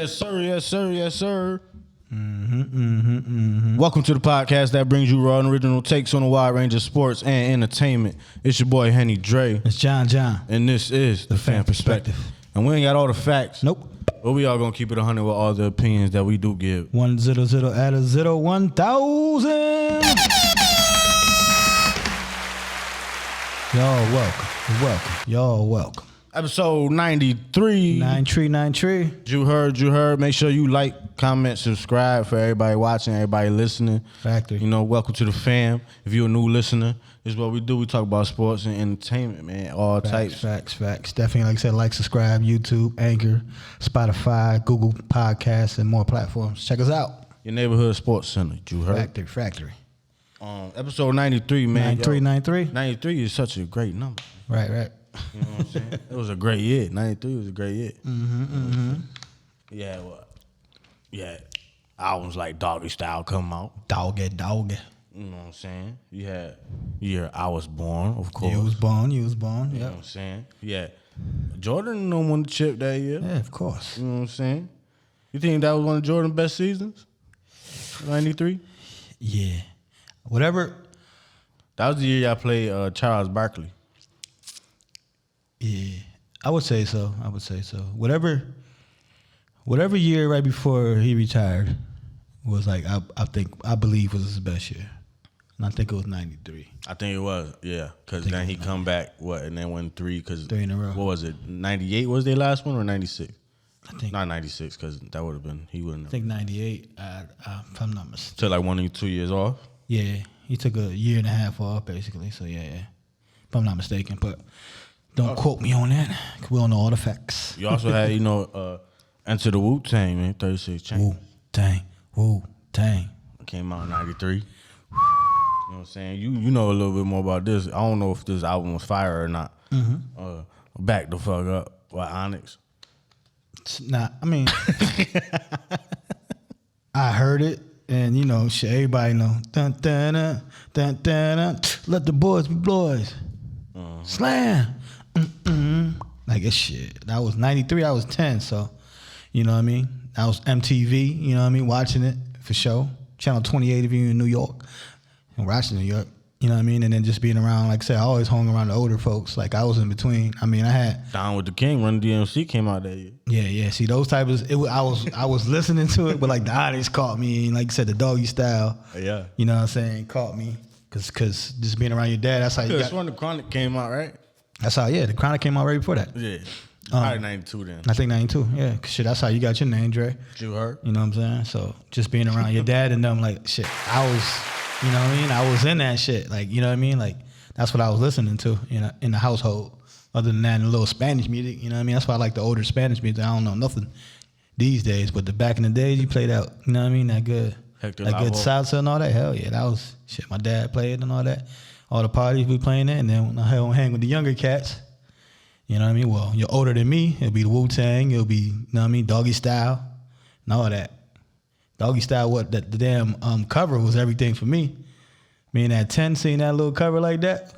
Yes, sir. Yes, sir. Yes, sir. Welcome to the podcast that brings you raw and original takes on a wide range of sports and entertainment. It's your boy Henny Dre. It's John. And this is the Pham Perspective. And we ain't got all the facts. Nope. But we all gonna keep it 100 with all the opinions that we do give. 100 at a 0 1000. Y'all welcome. Episode 93. 93. You heard. Make sure you like, comment, subscribe for everybody watching, everybody listening. Factory. You know, welcome to the fam. If you're a new listener, this is what we do. We talk about sports and entertainment, man. All types. Facts. Definitely, like I said, like, subscribe, YouTube, Anchor, Spotify, Google Podcasts, and more platforms. Check us out. Your neighborhood sports center. You heard. Factory. Episode 93, man. 93. 93 is such a great number. Right. You know what I'm saying? It was a great year. 93 was a great year. Yeah, albums like Doggy Style come out. Dog it. You know what I'm saying? You had year I Was Born, of course. You was born. You know what I'm saying? Yeah. Jordan won the chip that year. Yeah, of course. You know what I'm saying? You think that was one of Jordan's best seasons? 93? Yeah. Whatever. That was the year y'all played Charles Barkley. Yeah, I would say so. Whatever year right before he retired was like I believe was his best year, and I think it was 93. I think it was, yeah, because then he come back and then won three in a row. What was it? 98 was their last one or 96? I think not 96 because that would have been he wouldn't. I think 98. If I'm not mistaken. Took like 1 or 2 years off. Yeah, he took a year and a half off basically. So yeah. If I'm not mistaken, but. Don't quote me on that. We don't know all the facts. You also had, Enter the Wu-Tang, man, 36 Chainz. Wu-Tang. Came out in 93. You know what I'm saying? You know a little bit more about this. I don't know if this album was fire or not. Back the fuck up. What, Antics? Nah, I mean, I heard it, and, everybody know. Dun, dun, dun, dun, dun, dun. Let the boys be boys. Slam. Like it's shit. That was 93. I was 10. So, you know what I mean? That was MTV. You know what I mean? Watching it for sure. Channel 28 if you're in New York and watching New York. You know what I mean? And then just being around, like I said, I always hung around the older folks. Like I was in between. I mean, I had Down with the King. Run DMC came out that year. Yeah. See those type of. I was listening to it, but like the Antics caught me. And like you said, the Doggy Style. Yeah. You know what I'm saying? Caught me. Cause just being around your dad, that's how you got. That's when the Chronic came out, right? That's how, the Chronic came out right before that. Yeah. Probably 92 then. I think 92, yeah. Cause shit, that's how you got your name, Dre. You heard? You know what I'm saying? So just being around your dad and them, like, shit, I was, you know what I mean? I was in that shit. Like, you know what I mean? Like, that's what I was listening to in the household. Other than that, and a little Spanish music, you know what I mean? That's why I like the older Spanish music. I don't know nothing these days, but the back in the days, you played out, you know what I mean? That good salsa and all that. Hell yeah, that was shit. My dad played and all that. All the parties we playing at, and then when I hang with the younger cats, you know what I mean? Well, you're older than me. It'll be the Wu-Tang. It'll be, you know what I mean, Doggy Style and all that. Doggy Style, the damn cover was everything for me. Being at 10, seeing that little cover like that,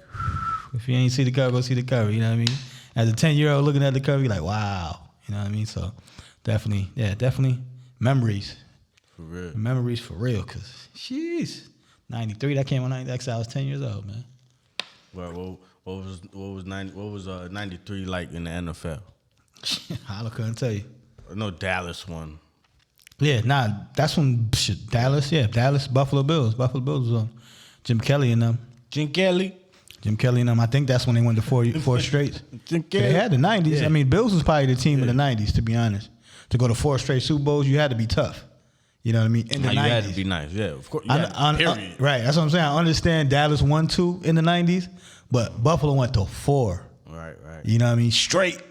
if you ain't see the cover, go see the cover, you know what I mean? As a 10-year-old looking at the cover, you're like, wow. You know what I mean? So definitely memories. For real. Memories for real, because, jeez. 93, that came on 93. I was 10 years old, man. Well, what was 93 like in the NFL? I couldn't tell you. No, Dallas won. Yeah, that's when Dallas, Buffalo Bills. Buffalo Bills was on. Jim Kelly and them. I think that's when they went to four straight. Jim Kelly. They had the 90s. Yeah. I mean, Bills was probably the team of the 90s, to be honest. To go to 4 straight Super Bowls, you had to be tough. You know what I mean? In the 90s. You had to be nice, yeah, of course. Period. Right, that's what I'm saying. I understand Dallas won 2 in the 90s, but Buffalo went to 4. Right. You know what I mean? Straight.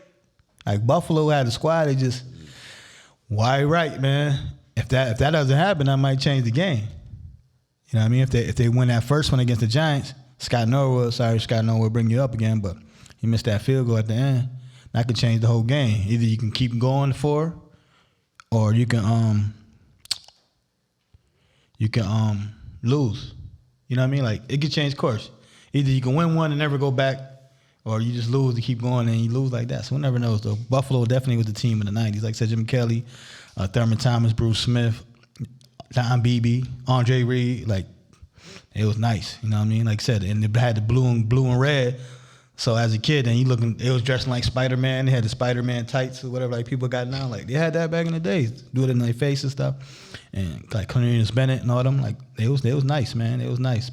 Like Buffalo had a squad, they just, why right, man? If that doesn't happen, that might change the game. You know what I mean? If they win that first one against the Giants, Scott Norwood will bring you up again, but he missed that field goal at the end. That could change the whole game. Either you can keep going to 4, or you can lose. You know what I mean? Like, it could change course. Either you can win one and never go back, or you just lose to keep going and you lose like that. So one never knows though. Buffalo definitely was the team in the 90s. Like I said, Jim Kelly, Thurman Thomas, Bruce Smith, Don Beebe, Andre Reed. Like it was nice. You know what I mean? Like I said, and they had the blue and red. So as a kid, then it was dressing like Spider-Man. They had the Spider-Man tights or whatever, like people got now. Like they had that back in the days. Do it in their face and stuff. And like Cornelius Bennett and all them, like they was nice, man. It was nice.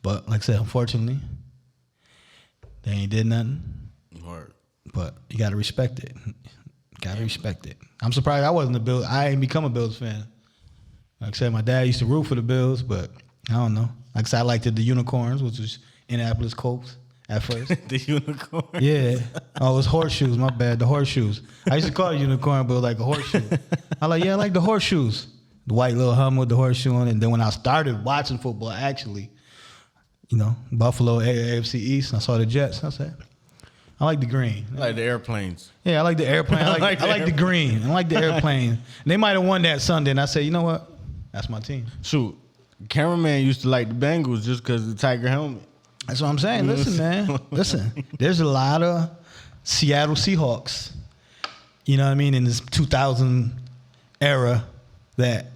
But like I said, unfortunately, they ain't did nothing. Word. But you gotta respect it. Gotta respect it. I'm surprised I wasn't a Bills. I ain't become a Bills fan. Like I said, my dad used to root for the Bills, but I don't know. Like I said, I liked the Unicorns, which was Indianapolis Colts. At first. The unicorn? Yeah. Oh, it was horseshoes. My bad. The horseshoes. I used to call it unicorn, but it was like a horseshoe. I like, yeah, I like the horseshoes. The white little Hummer with the horseshoe on it. And then when I started watching football, actually, Buffalo, AFC East, I saw the Jets. I said, I like the green. I like the airplanes. Yeah, I like the airplane. I like the green. I like the airplane. And they might have won that Sunday. And I said, you know what? That's my team. Shoot. Cameraman used to like the Bengals just because of the Tiger helmet. That's what I'm saying. Listen, man. Listen. There's a lot of Seattle Seahawks, you know what I mean, in this 2000 era that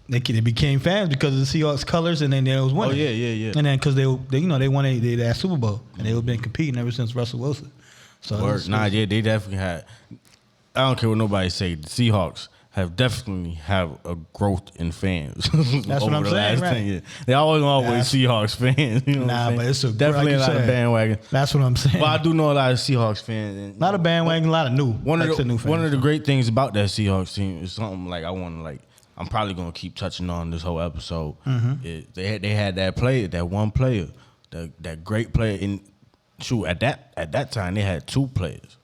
they became fans because of the Seahawks colors, and then they was winning. Oh, yeah. And then because they won that Super Bowl, and they've been competing ever since Russell Wilson. So they definitely had. I don't care what nobody say. The Seahawks have definitely have a growth in fans. That's what I'm saying, right? 10 years. They always Seahawks fans. You know but it's definitely like a lot of bandwagon. That's what I'm saying. But I do know a lot of Seahawks fans. And, a lot of bandwagon, a lot of new. One of the great things about that Seahawks team is something like I'm probably gonna keep touching on this whole episode. Mm-hmm. They had that one player, that great player. And shoot, at that time they had two players,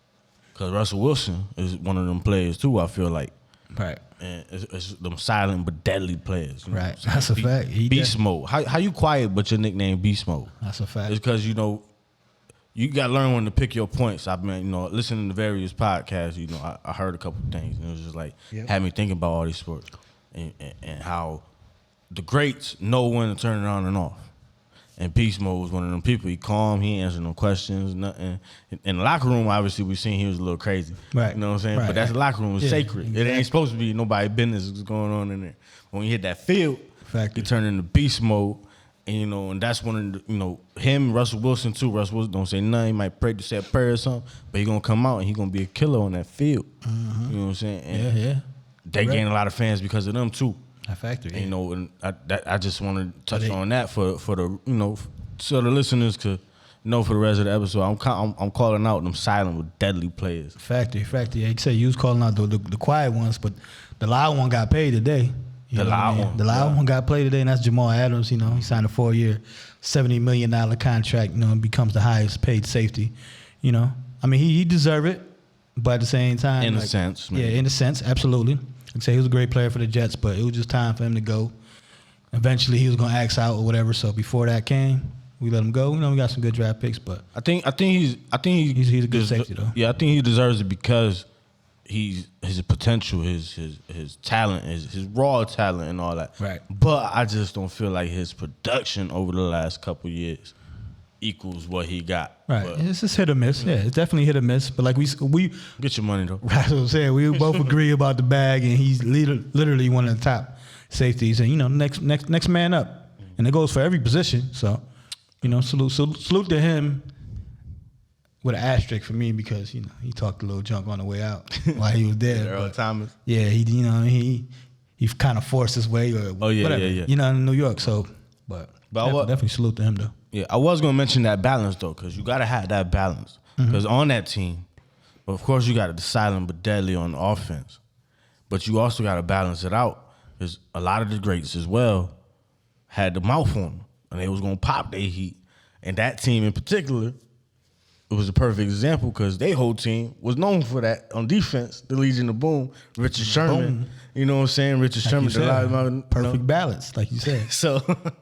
because Russell Wilson is one of them players too. I feel like. Right. And it's them silent but deadly players. Right. That's a fact. Beast mode. How you quiet but your nickname Beast mode? That's a fact. It's because, you got to learn when to pick your points. I've been, listening to various podcasts, I heard a couple of things. And it was just like, had me thinking about all these sports and how the greats know when to turn it on and off. And Beast Mode was one of them people. He calm, he answered no questions, nothing. In the locker room, obviously, we seen he was a little crazy. Right. You know what I'm saying? Right. But that's the locker room. It's sacred. Exactly. It ain't supposed to be nobody business that's going on in there. When you hit that field, Factory. you turn into Beast Mode. And, and that's one of the, him, Russell Wilson, too. Russell Wilson don't say nothing. He might pray to say a prayer or something. But he going to come out and he going to be a killer on that field. Mm-hmm. You know what I'm saying? And they gain a lot of fans because of them, too. A factory. And, I just want to touch on that for the, so the listeners could know for the rest of the episode. I'm calling out them silent but deadly players. Factory. Yeah, you say you was calling out the quiet ones, but the loud one got paid today. The loud one got played today, and that's Jamal Adams. He signed a 4-year, $70 million contract. And becomes the highest paid safety. He deserved it, but at the same time, in a sense, man. Yeah, in a sense, absolutely. I'd say he was a great player for the Jets, but it was just time for him to go. Eventually, he was going to axe out or whatever. So before that came, we let him go. We got some good draft picks, but I think he's a good safety though. Yeah, I think he deserves it because his potential, his talent, his raw talent, and all that. Right. But I just don't feel like his production over the last couple years equals what he got. Right. But, it's just hit or miss. Yeah, it's definitely hit or miss. But like we get your money though. That's what I'm saying. We both agree about the bag, and he's literally one of the top safeties, and next man up, and it goes for every position. So. Salute to him with an asterisk for me because he talked a little junk on the way out while he was there. Earl Thomas. Yeah, he kind of forced his way or whatever. Yeah. In New York. So, but definitely salute to him though. Yeah, I was gonna mention that balance though, because you gotta have that balance. Because on that team, of course you got the silent but deadly on the offense, but you also gotta balance it out because a lot of the greats as well had the mouth on them. And they was going to pop their heat. And that team in particular, it was a perfect example because their whole team was known for that. On defense, the Legion of Boom, Richard Sherman. Boom. You know what I'm saying? Richard Sherman. Perfect balance, like you said. So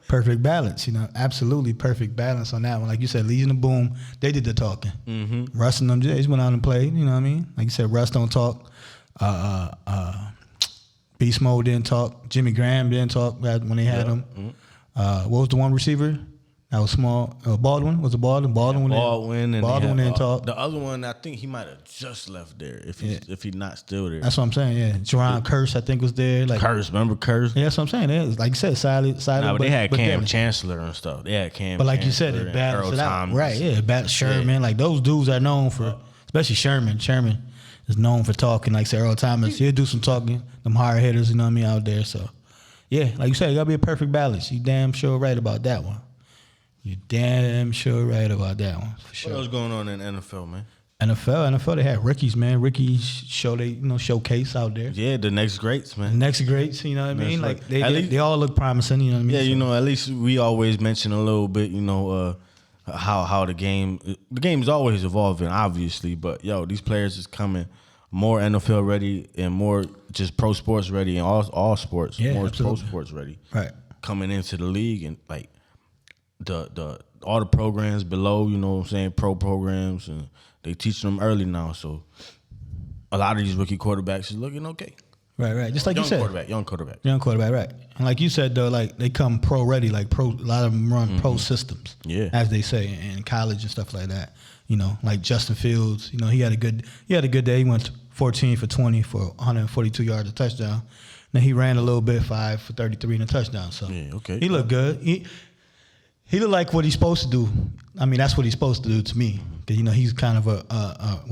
perfect balance, absolutely perfect balance on that one. Like you said, Legion of Boom, they did the talking. Mm-hmm. Russ and them Jays went out and played, you know what I mean? Like you said, Russ don't talk. Beast Mode didn't talk. Jimmy Graham didn't talk when they had him. Mm-hmm. What was the one receiver? That was small. Baldwin was it Baldwin? Baldwin. Baldwin and Baldwin didn't talk. The other one, I think he might have just left there if he's not still there. That's what I'm saying. Yeah, Jerron Curse I think was there. Like Curse, remember Curse? Yeah, that's what I'm saying. It was, like you said, silent. Nah, but they had Cam Chancellor and stuff. They had Cam. But like Chancellor you said, it balanced it out. Thomas. Right? Yeah, Sherman. Yeah. Like those dudes are known for, especially Sherman. Sherman is known for talking. Like Earl Thomas, he'll do some talking. Them hard hitters, you know what I mean, out there. So yeah, like you said, it gotta be a perfect balance. You damn sure right about that one. You damn sure right about that one, for sure. What else going on in the NFL, man? NFL, they had rookies, man. Rookies showcase out there. Yeah, the next greats, man. The next greats, you know what I mean? Like least, they all look promising, you know what I mean? Yeah, you know, at least we always mention a little bit, you know, how the game is always evolving, obviously. But yo, these players is coming more NFL ready and more just pro sports ready and all sports, more absolutely. Pro sports ready. Right. Coming into the league and like the all the programs below, you know what I'm saying, pro programs, and they teach them early now. So a lot of these rookie quarterbacks is looking okay. Right. Just like you said. Young quarterback, right. And like you said, though, like they come pro ready, like a lot of them run pro systems, as they say, in college and stuff like that. You know, like Justin Fields, you know, he had a good day. He went 14 for 20 for 142 yards, a touchdown. Then he ran a little bit, 5 for 33 and a touchdown. So he looked good. He looked like what he's supposed to do. I mean, that's what he's supposed to do to me. Because, you know, he's kind of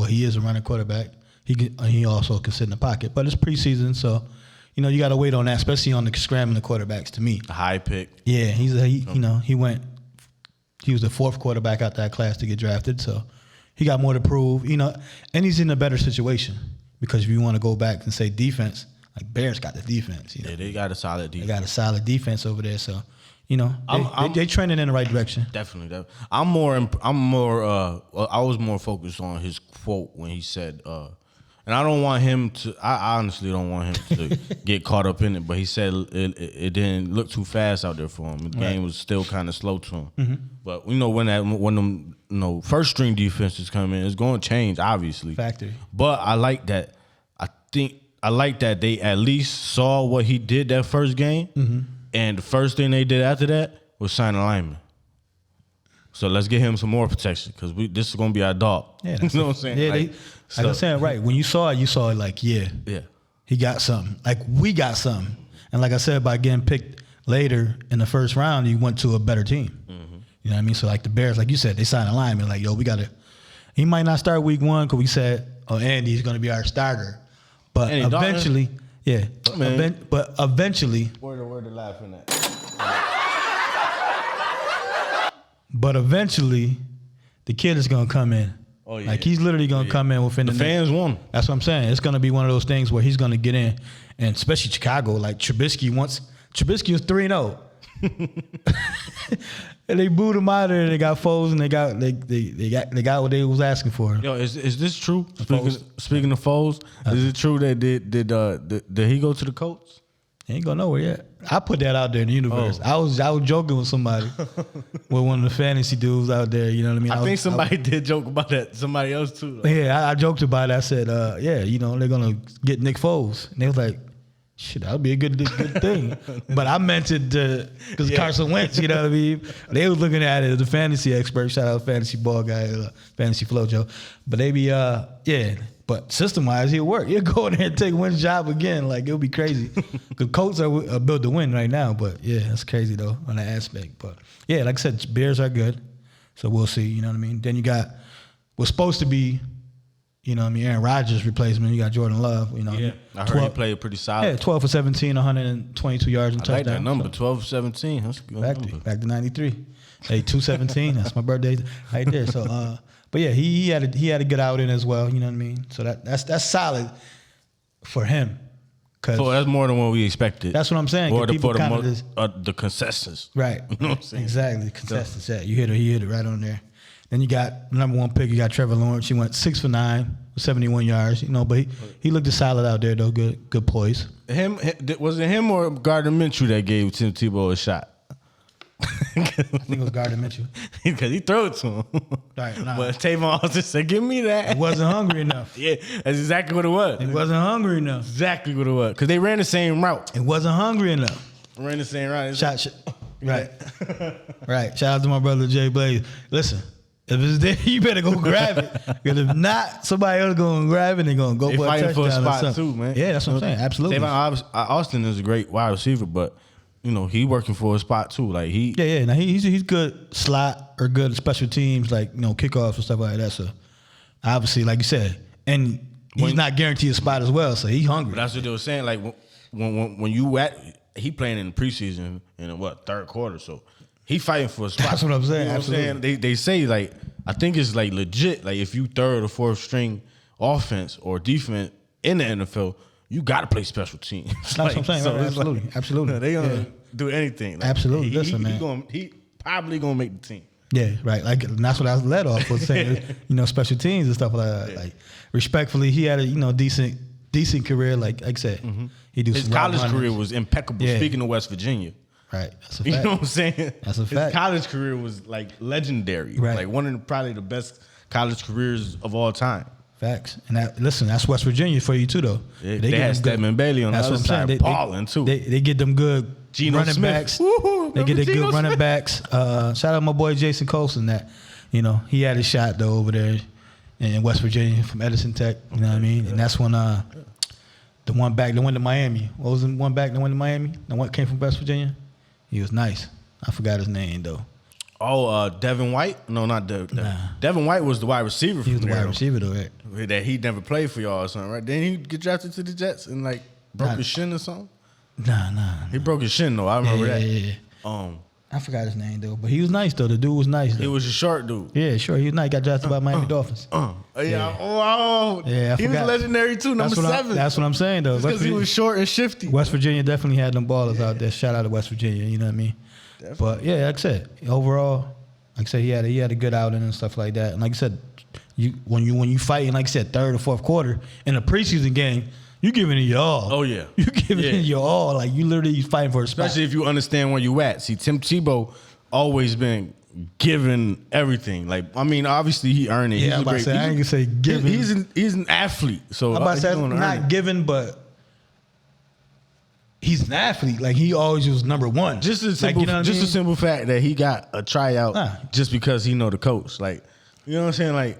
he is a running quarterback. He also can sit in the pocket. But it's preseason, so, you know, you got to wait on that, especially on the scrambling quarterbacks to me. A high pick. Yeah, he was the fourth quarterback out that class to get drafted, so he got more to prove, you know, and he's in a better situation because if you want to go back and say defense, like Bears got the defense. You know? Yeah, they got a solid defense. They got a solid defense over there, so. You know, they trending in the right direction. Definitely. I was more focused on his quote when he said, and I honestly don't want him to get caught up in it, but he said it didn't look too fast out there for him. The game was still kind of slow to him. Mm-hmm. But, you know, when them first string defenses come in, it's going to change, obviously. Factory. But I like that. I like that they at least saw what he did that first game. Mm-hmm. And the first thing they did after that was sign a lineman. So let's get him some more protection because this is going to be our dog. Yeah, you know what I'm saying? Yeah, like I'm saying, right. When you saw it like, yeah, he got something. Like, we got something. And like I said, by getting picked later in the first round, you went to a better team. Mm-hmm. You know what I mean? So, like, the Bears, like you said, they signed a lineman. Like, yo, he might not start week one because we said, Andy's going to be our starter. But eventually... Yeah, but eventually. Where the laughing at? But eventually, the kid is gonna come in. Oh yeah. Like he's literally gonna come in within the fans want him. That's what I'm saying. It's gonna be one of those things where he's gonna get in, and especially Chicago. Like Trubisky was 3-0. And they booed him out of there. They got Foles, and they got what they was asking for. Yo, is this true? Speaking of Foles, is it true that did he go to the Colts? He ain't going nowhere yet. I put that out there in the universe. I was joking with somebody, with one of the fantasy dudes out there. You know what I mean? I think somebody did joke about that. Somebody else too. Though. Yeah, I joked about it. I said, you know, they're gonna get Nick Foles, and they was like, shit, that would be a good thing. But I meant it because Carson Wentz, you know what I mean? They was looking at it as a fantasy expert. Shout out fantasy ball guy, fantasy flow Joe. But they be, but system-wise, he'll work. He'll go in there and take Wentz's job again. Like, it'll be crazy. The Colts are built to win right now. But, yeah, that's crazy, though, on that aspect. But, yeah, like I said, Bears are good. So we'll see, you know what I mean? Then you got what's supposed to be, you know what I mean, Aaron Rodgers' replacement. You got Jordan Love, you know. Yeah, I heard he played pretty solid. Yeah, 12 for 17, 122 yards and touchdown. I like that number, 12 for 17. That's a good number. Back to 93. Hey, 217. That's my birthday right there. So, but yeah, he had a good outing as well. You know what I mean. So that's solid for him. So that's more than what we expected. That's what I'm saying. For the consensus. Right. You know what I'm saying? Exactly. The consensus. Yeah, he hit it right on there. Then you got the number one pick. You got Trevor Lawrence. He went 6 for 9, 71 yards. You know, but he looked solid out there though. Good poise. Was it him or Gardner Minshew that gave Tim Tebow a shot? I think it was Gardner Minshew because he threw it to him. Right, nah. But Tavon also said, "Give me that." He wasn't hungry enough. Yeah, that's exactly what it was. He wasn't hungry enough. Exactly what it was because they ran the same route. It wasn't hungry enough. Ran the same route. Right. Right. Shout out to my brother Jay Blaze. Listen, if it's there, you better go grab it. Because if not, somebody else going to grab it and going to go They for a fighting touchdown for a spot or too, man. Yeah, that's what I'm saying. Absolutely. Austin is a great wide receiver, but he working for a spot too. Like Yeah. Now he's good slot or good special teams, like kickoffs and stuff like that. So obviously, like you said, and he's not guaranteed a spot as well. So he's hungry. But that's what they were saying. Like when he playing in the preseason in the third quarter, so he fighting for a spot. That's what I'm saying. You know Absolutely. what I'm saying? They say like I think it's like legit. Like if you third or fourth string offense or defense in the NFL, you got to play special teams. That's what I'm saying. So right, it's absolutely. Absolutely. They gonna do anything. Like, Absolutely. Listen, man. He probably gonna make the team. Yeah, right. Like and that's what I led off with saying, special teams and stuff like that. Yeah. Like respectfully, he had a decent career. Like I said, he do His some college route career runners. was impeccable. Yeah. Speaking of West Virginia. Right. That's a You fact. know what I'm saying? That's a fact. His college career was like legendary. Right. Like one of probably the best college careers of all time. Facts. And that's West Virginia for you too, though. They get had them good- Stedman Bailey on the That's other what I'm saying. side, balling too. They get them good Geno running Smith. backs. Woo-hoo, They get remember the Geno good running Smith? backs. Shout out my boy Jason Colson. That he had a shot though over there in West Virginia from Edison Tech. You know what I mean? And that's when the one back that went to Miami. What was the one back that went to Miami? The one came from West Virginia. He was nice. I forgot his name though. Oh, Devin White? No, not Devin. Nah. Devin White was the wide receiver. He was the from wide there. receiver though, right? That he never played for y'all or something, right? Then he get drafted to the Jets and like broke Nah. his shin or something. Nah. He broke his shin though. I remember that. Yeah. I forgot his name though, but he was nice though. The dude was nice. Though. He was a short dude. Yeah, sure. He was nice. He got drafted by Miami Dolphins. Yeah. Yeah. Oh, Yeah, I he was forgot. legendary too. Number 7. That's what I'm saying though. Because he was short and shifty. West Virginia definitely had them ballers out there. Shout out to West Virginia. You know what I mean? Definitely. But yeah, like I said, overall, like I said, he had a good outing and stuff like that. And like I said, when you fight in like I said third or fourth quarter in a preseason game, you giving it your all. Oh yeah, you giving it your all. Like you literally fighting for a spot. Especially if you understand where you at. See, Tim Tebow always been giving everything. Like I mean, obviously he earned it. Yeah, I'm about to say, I ain't gonna say giving. He's an athlete. So I'm about to say he's gonna earn not it. giving, but he's an athlete. Like he always was number one. Just a simple, like, you know what I mean? a simple fact that he got a tryout Nah. just because he know the coach. Like you know what I'm saying? Like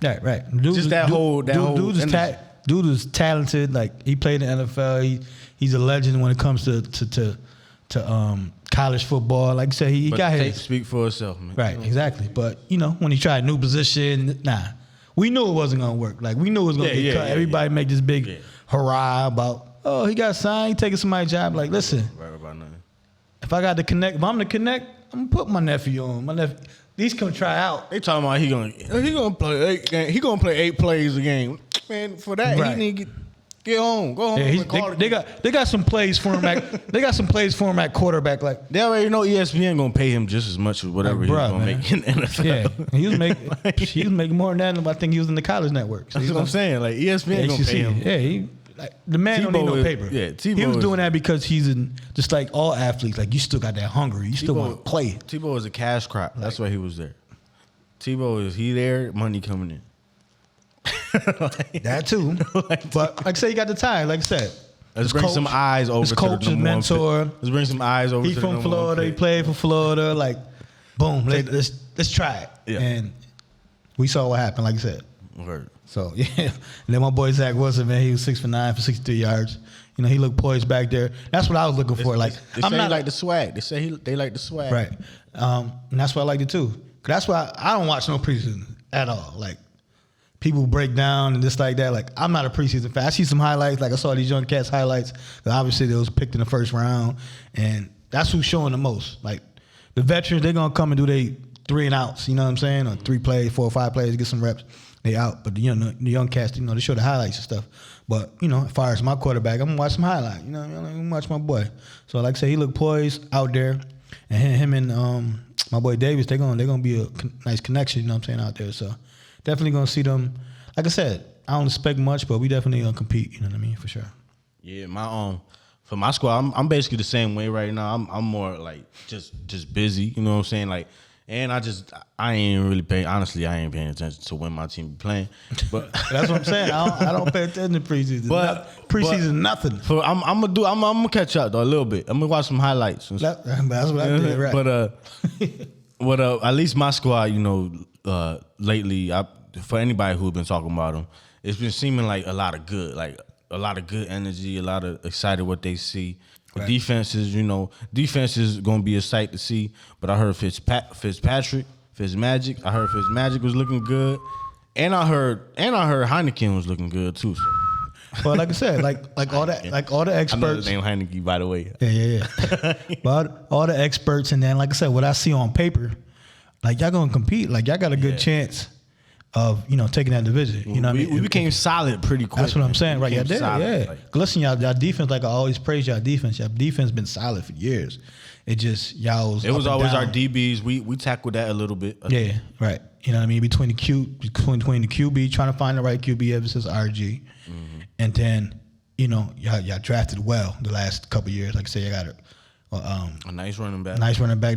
Right. Dude, Just that whole dude is talented. Like he played in the NFL. He's a legend when it comes to college football. Like I said, he but got tape his speak for itself, man. right. Exactly. But when he tried a new position, we knew it wasn't gonna work. Like we knew it was gonna get cut. Everybody make this big hurrah about he got signed, he taking somebody's job. Like listen, Right about nothing. if I got to connect, if I'm to connect, I'm gonna put my nephew on. My nephew. These come try out. They talking about he gonna play 8 games. He gonna play 8 plays a game. Man, for that Right. he need to get home. Go home. Yeah, and call they got some plays for him at they got some plays for him at quarterback. Like They already know ESPN gonna pay him just as much as whatever Like, he's bruh, gonna man. make in the NFL. yeah, he was making more than that. Than I think he was in the college network. So That's what I'm saying. Like ESPN gonna HCC. pay him. Yeah, he like the man don't need Tebow no is- paper. yeah, Tebow he was is- doing that because he's just like all athletes. Like you still got that hunger. You still want to play. Tebow is a cash crop. That's why he was there. Tebow is there, money coming in. That too. But like I said, he got the time. Like I said, Let's his bring coach- some eyes over his to coach, the his number 1 mentor. pick. Let's bring some eyes over He to the from number 1 Florida. He pick. played for Florida. Like, boom. Let's try it. Yeah. And we saw what happened. Like I said. Word. So yeah. And then my boy Zach Wilson, man, he was 6 for 9 for 63 yards. He looked poised back there. That's what I was looking for. Like They say he like the swag. They say they like the swag. right. And that's why I liked it too. 'Cause that's why I don't watch no preseason at all. Like people break down and just like that. Like I'm not a preseason fan. I see some highlights. Like I saw these young cats highlights. 'Cause obviously they was picked in the first round, and that's who's showing the most. Like the veterans, they're gonna come and do they 3 and outs. You know what I'm saying? Or 3 plays, 4 or 5 plays, get some reps. They out. But the young cats, they show the highlights and stuff. But as far as my quarterback, I'm gonna watch some highlights. I'm gonna watch my boy. So like I said, he looked poised out there, and him and my boy Davis, they're gonna be a nice connection. Out there. So definitely gonna see them. Like I said, I don't expect much, but we definitely gonna compete. You know what I mean? For sure. Yeah, for my squad, I'm basically the same way right now. I'm more like just busy. You know what I'm saying? Like And I ain't really paying. Honestly, I ain't paying attention to when my team be playing. But That's what I'm saying. I don't pay attention to preseason. Preseason, nothing. I'm gonna catch up though a little bit. I'm gonna watch some highlights. That's what I did, right? But at least my squad, lately, for anybody who's been talking about them, it's been seeming like a lot of good energy, a lot of excited what they see. Right. Defense is gonna be a sight to see. But I heard Fitzmagic. I heard Fitzmagic was looking good, and I heard Heineken was looking good too. So. Well, like I said, like all the experts. I know his name Heineken, by the way. Yeah. But all the experts, and then like I said, what I see on paper, like y'all gonna compete. Like y'all got a good chance of taking that division. You know what I mean? We became solid pretty quick. That's what I'm saying, right? Y'all did, solid, yeah. Listen, y'all defense, like I always praise y'all defense. Y'all defense been solid for years. It just It was always our DBs. We tackled that a little bit. Yeah, right. You know what I mean? Between the QB, trying to find the right QB ever since RG, and then y'all drafted well the last couple of years. Like I said, you got a nice running back,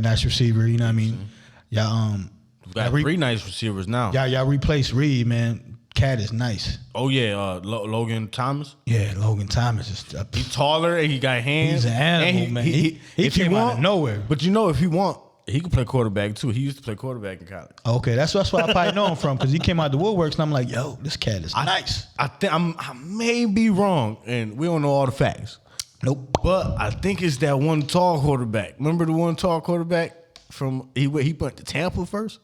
nice receiver. You know what I mean? Y'all we got 3 nice receivers now. Y'all replaced Reed, man. Cat is nice. Oh yeah, Logan Thomas. Yeah, Logan Thomas is. He's taller and he got hands. He's an animal, man. He came out of nowhere. But if he want, he can play quarterback too. He used to play quarterback in college. Okay, that's why I probably know him from, because he came out the woodworks and I'm like, yo, this cat is nice. I think I may be wrong, and we don't know all the facts. Nope. But I think it's that one tall quarterback. Remember the one tall quarterback from he went to Tampa first?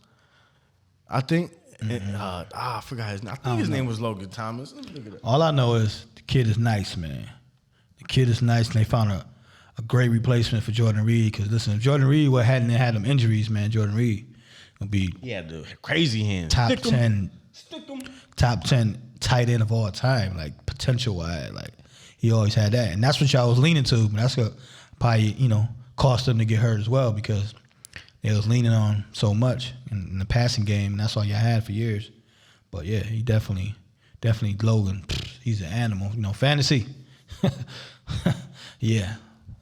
I think. I forgot his name. I think his name was Logan Thomas. Let me look it up. All I know is the kid is nice, man. The kid is nice, and they found a great replacement for Jordan Reed. Because listen, if Jordan Reed hadn't had them injuries, man, Jordan Reed would be the crazy hands. Top 10 tight end of all time, like potential wise. Like he always had that, and that's what y'all was leaning to. But that's what probably cost them to get hurt as well, because they was leaning on so much in the passing game, and that's all y'all had for years. But yeah, he definitely Logan. He's an animal, fantasy. Yeah,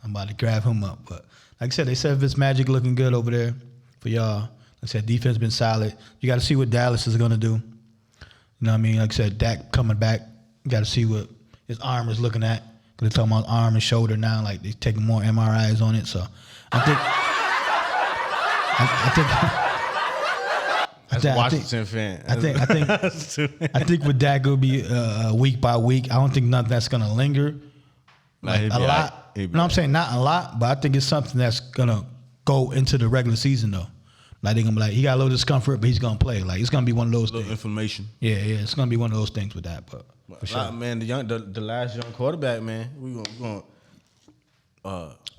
I'm about to grab him up. But like I said, they said Fitzmagic looking good over there for y'all. Like I said, defense been solid. You got to see what Dallas is gonna do. You know what I mean? Like I said, Dak coming back. You got to see what his arm is looking at. Cause they're talking about arm and shoulder now. Like they're taking more MRIs on it. So I think. As a Washington fan. I think with Dak will be week by week. I don't think nothing that's gonna linger a lot. No, I'm saying not a lot, but I think it's something that's gonna go into the regular season though. Like they're gonna be like, he got a little discomfort, but he's gonna play. Like it's gonna be one of those things. Inflammation. Yeah, it's gonna be one of those things with that. But for sure, man, the last young quarterback, man, we gonna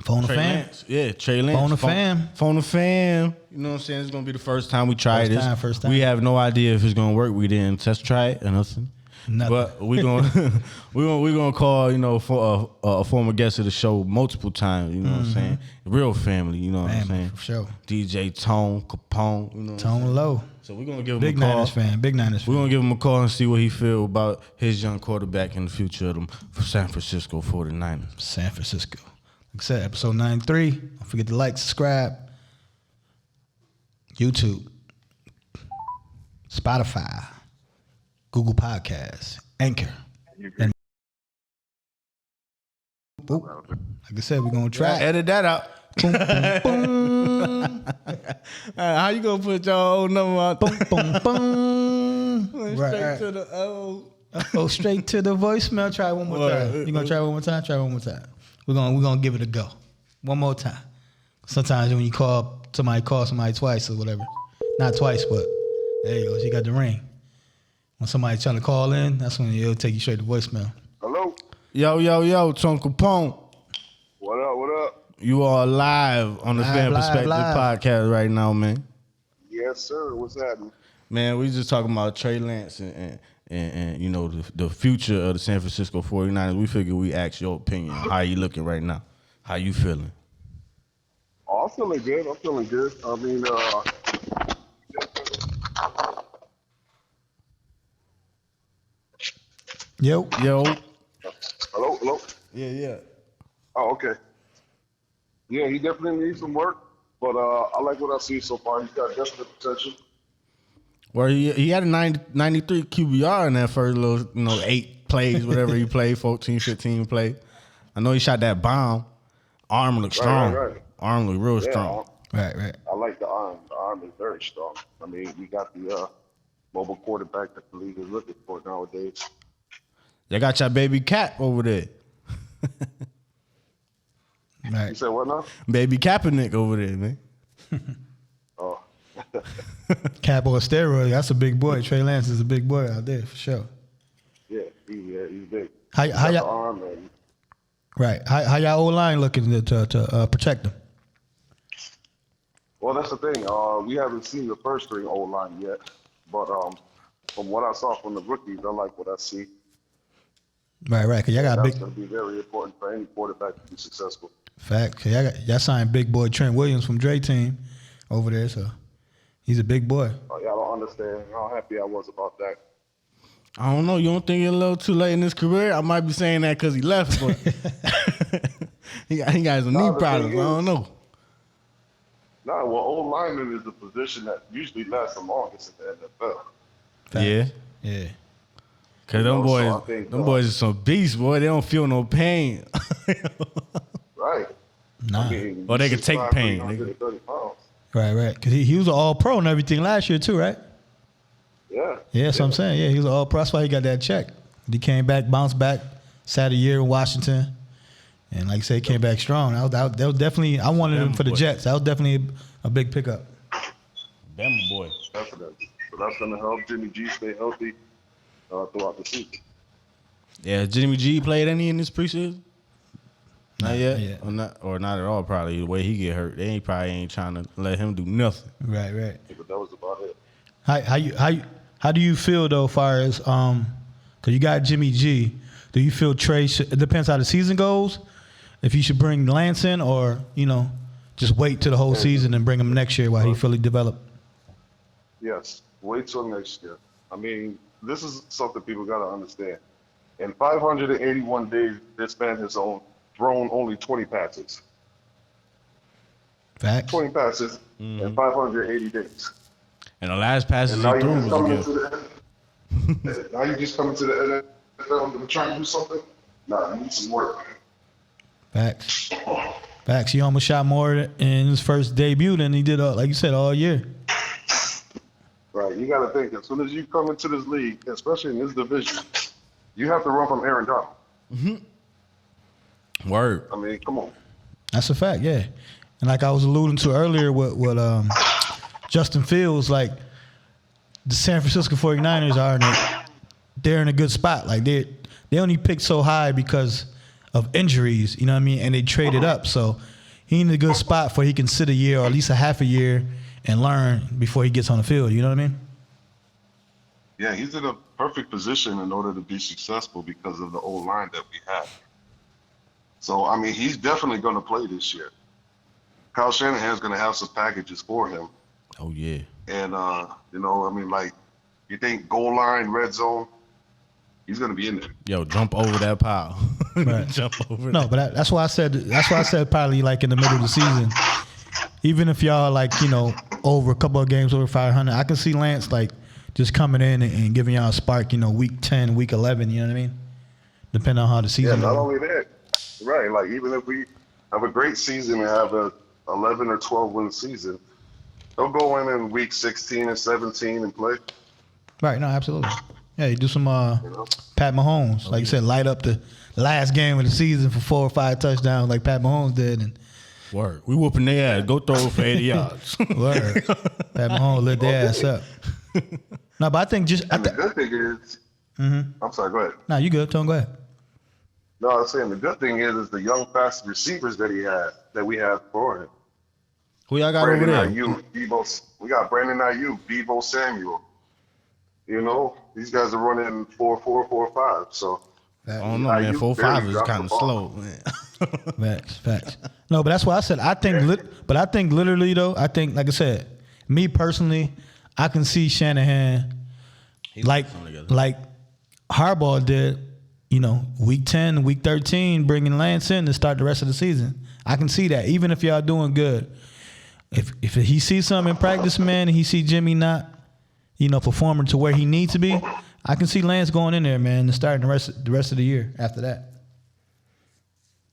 phone a fam. Lance. Yeah, Trey Lance. Phone a fam. Phone a fam. You know what I'm saying? It's going to be the first time we try this. First time. We have no idea if it's going to work. We didn't test try it or nothing. But we're gonna call, for a former guest of the show multiple times, you know what I'm saying? Real family, you know what I'm saying? For sure. DJ Tone Capone, you know what I'm saying? Tone Low. So we're gonna give him Big a call. Big Niners fan. We're gonna give him a call and see what he feel about his young quarterback in the future of them for San Francisco 49ers. San Francisco. Like I said, episode 93. Don't forget to like, subscribe. YouTube. Spotify. Google Podcasts. Anchor. And like I said, we're going to try. Edit that out. Boom, boom, boom. How you going to put your old number out? Boom, boom, boom. Straight to the old. Go straight to the voicemail. Try one more time. You gonna try one more time? Try one more time. We're gonna give it a go. One more time. Sometimes when you call somebody twice or whatever. Not twice, but there you go. She got the ring. When somebody's trying to call in, that's when it'll take you straight to voicemail. Hello? Yo, Tone Capone. What up? You are live on the Fan Perspective podcast right now, man. Yes, sir. What's happening? Man, we just talking about Trey Lance and the future of the San Francisco 49ers. We figured we ask your opinion. How you looking right now? How you feeling? Oh, I'm feeling good. I mean, Yo. Hello? Yeah. Oh, okay. Yeah, he definitely needs some work. But I like what I see so far. He's got definite potential. Well, he had a 93 QBR in that first little, 8 plays, whatever he played, 14, 15 plays. I know he shot that bomb. Arm looked strong. Right. Arm looked real strong. Right. I like the arm. The arm is very strong. I mean, we got the mobile quarterback that the league is looking for nowadays. They got your baby Cap over there. Right. You said what now? Baby Kaepernick over there, man. Oh. Cap on steroids. That's a big boy. Trey Lance is a big boy out there for sure. Yeah, he's big. How He's got the y'all? arm and Right. How y'all O-line looking to protect them? well, that's the thing. We haven't seen the first string O-line yet, but from what I saw from the rookies, I like what I see. Right. Cause y'all got That's big going to be very important for any quarterback to be successful. fact. Cause y'all signed big boy Trent Williams from Dre team over there, so he's a big boy. Y'all don't understand how happy I was about that. I don't know. You don't think it's a little too late in his career? I might be saying that because he left, but he got some knee the problems. thing I don't know. Nah, well, O-lineman is a position that usually lasts the longest in the NFL. Fact. Yeah. Yeah. Because them So boys, I think, them boys are some beasts, boy. They don't feel no pain. Right. Nah. I mean, Or they can take 6'5", pain. 330 pounds. Right. Cause he was an all pro and everything last year too, right? Yeah. Yeah, that's what I'm saying. Yeah, he was an all pro. That's why he got that check. He came back, bounced back, sat a year in Washington. And like I say, he came back strong. That was definitely, I wanted him for the Jets. That was definitely a big pickup. Bama boy. Definitely. So that's going to help Jimmy G stay healthy throughout the season. Yeah, Jimmy G played any in this preseason? Not yet? Yeah. Or not at all, probably. The way he get hurt, they probably ain't trying to let him do nothing. Right. Yeah, but that was about it. How do you feel though, far as because you got Jimmy G? Do you feel Trey? It depends how the season goes. If you should bring Lance in, or just wait till the whole season and bring him next year while he fully developed. Yes. Wait till next year. I mean, this is something people got to understand. In 581 days, this man has thrown only 20 passes. Facts. 20 passes in 580 days. And the last passes And he now threw you was just a coming gift. to the now you just coming to the NFL and trying to do something. Nah, you need some work. Facts. He almost shot more in his first debut than he did, like you said, all year. Right. You got to think, as soon as you come into this league, especially in this division, you have to run from Aaron Donald. Word. I mean, come on. That's a fact, yeah. And like I was alluding to earlier with Justin Fields, like the San Francisco 49ers they're in a good spot. Like they only picked so high because of injuries, you know what I mean? And they traded up. So he in a good spot for he can sit a year or at least a half a year and learn before he gets on the field, you know what I mean? Yeah, he's in a perfect position in order to be successful because of the old line that we have. So, I mean, he's definitely going to play this year. Kyle Shanahan's going to have some packages for him. Oh, yeah. And, I mean, like, you think goal line, red zone, he's going to be in there. Yo, jump over that pile. Right. Jump over No, but that's why I said probably like in the middle of the season, even if y'all like, over a couple of games over 500, I can see Lance like just coming in and giving y'all a spark, week 10, week 11, you know what I mean? Depending on how the season Yeah, not goes. only that, right, like even if we have a great season and have a 11 or 12 win season, they'll go in week 16 and 17 and play. Right, no, absolutely. Yeah, you do some Pat Mahomes. Like you said, light up the last game of the season for 4 or 5 touchdowns like Pat Mahomes did. And Word. We whooping their ass. Go throw it for 80 yards. word. Pat Mahomes lit their ass up. No, but I think And the good thing is, I'm sorry, go ahead. No, you good. Tone, go ahead. No, I was saying the good thing is the young fast receivers that we have for him. Who y'all got over Brandon there? Ayuk, we got Brandon Ayuk, Deebo Samuel. These guys are running 4-4-4-5. So I don't know, man. Ayuk 4-5 barely is dropped kind the of ball. slow, man. Facts. No, but that's why I said I think literally though, I think like I said, me personally, I can see Shanahan like Harbaugh did, week 10, week 13, bringing Lance in to start the rest of the season. I can see that even if y'all doing good. if he sees something in practice, man, and he see Jimmy not, performing to where he needs to be, I can see Lance going in there, man, and starting the rest of the year after that.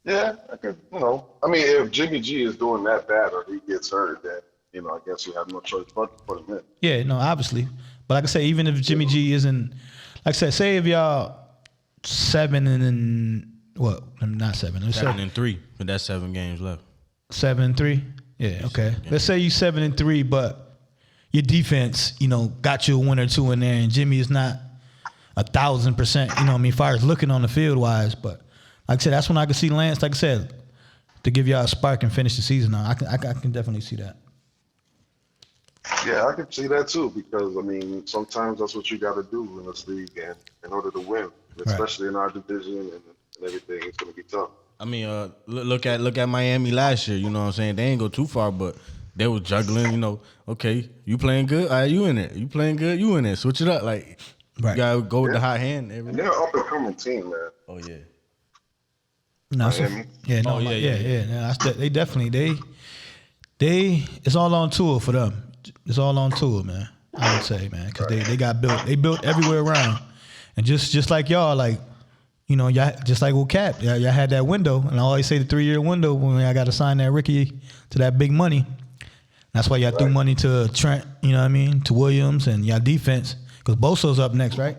Yeah, I could, I mean, if Jimmy G is doing that bad or he gets hurt, then, I guess you have no choice but to put him in. Yeah, no, obviously. But like I said, even if Jimmy G isn't, like I said, say if y'all 7-3, but that's 7 games left. 7-3? Yeah, okay. Yeah. Let's say you 7-3, but your defense, got you a win or two in there, and Jimmy is not 1,000%, as far as looking on the field wise. But like I said, that's when I can see Lance, like I said, to give y'all a spark and finish the season on. I can definitely see that. Yeah, I can see that too, because sometimes that's what you got to do in this league, and in order to win, especially in our division and everything, it's going to be tough. I mean, look at Miami last year. You know what I'm saying? They ain't go too far, but they was juggling. Okay, you playing good? All right, you in it. You playing good? You in it. Switch it up. Like you gotta go with the hot hand. And they're an up and coming team, man. Oh yeah. No, they definitely they it's all on tour for them. It's all on tour, man. I would say, man, because they got built. They built everywhere around, and just like y'all, like y'all just like with Cap, y'all had that window, and I always say the 3-year window when I got to sign that Ricky to that big money. That's why y'all threw money to Trent, to Williams and y'all defense, because Bosa's up next, right?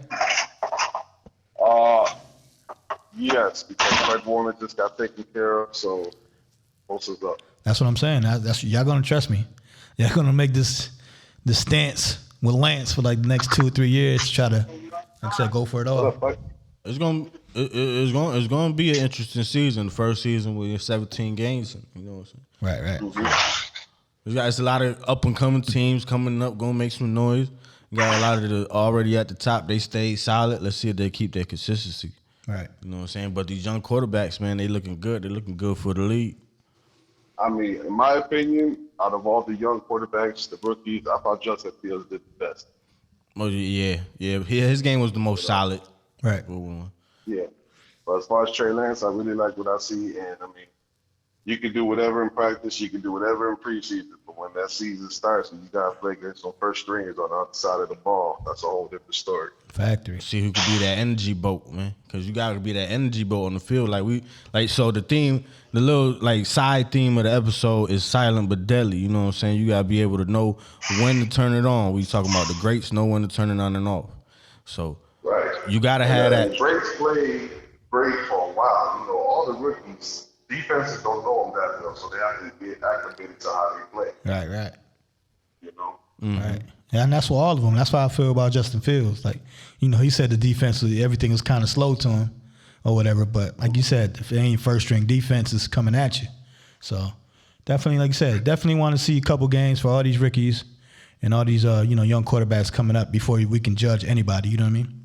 Yes, because Fred Warner just got taken care of, so Bosa's up. That's what I'm saying. That's y'all gonna trust me. Y'all gonna make the stance with Lance for like the next 2 or 3 years to try to, like I said, go for it all. It's gonna be an interesting season. The first season with 17 games. You know what I'm saying? Right. Mm-hmm. It's a lot of up and coming teams coming up, gonna make some noise. You got a lot of the already at the top. They stay solid. Let's see if they keep their consistency. Right. You know what I'm saying? But these young quarterbacks, man, they looking good. They're looking good for the league. In my opinion, out of all the young quarterbacks, the rookies, I thought Justin Fields did the best. Oh yeah. His game was the most solid. Right. Yeah. But as far as Trey Lance, I really like what I see, and you can do whatever in practice, you can do whatever in preseason, but when that season starts and you got to play against some first stringers on the other side of the ball, that's a whole different story. Factory. See who could be that energy boat, man, because you got to be that energy boat on the field. So the theme, the little side theme of the episode is silent but deadly. You know what I'm saying? You got to be able to know when to turn it on. We talking about the greats know when to turn it on and off. So you got to have that. The greats played great for a while. All the rookies, defenses don't know them that well, so they have to get acclimated to how they play. Right. Mm-hmm. Right. Yeah, and that's for all of them. That's how I feel about Justin Fields. He said the defense, everything was kind of slow to him or whatever. But like you said, if it ain't first string defense, is coming at you. So definitely, like you said, definitely want to see a couple games for all these rookies and all these young quarterbacks coming up before we can judge anybody. You know what I mean?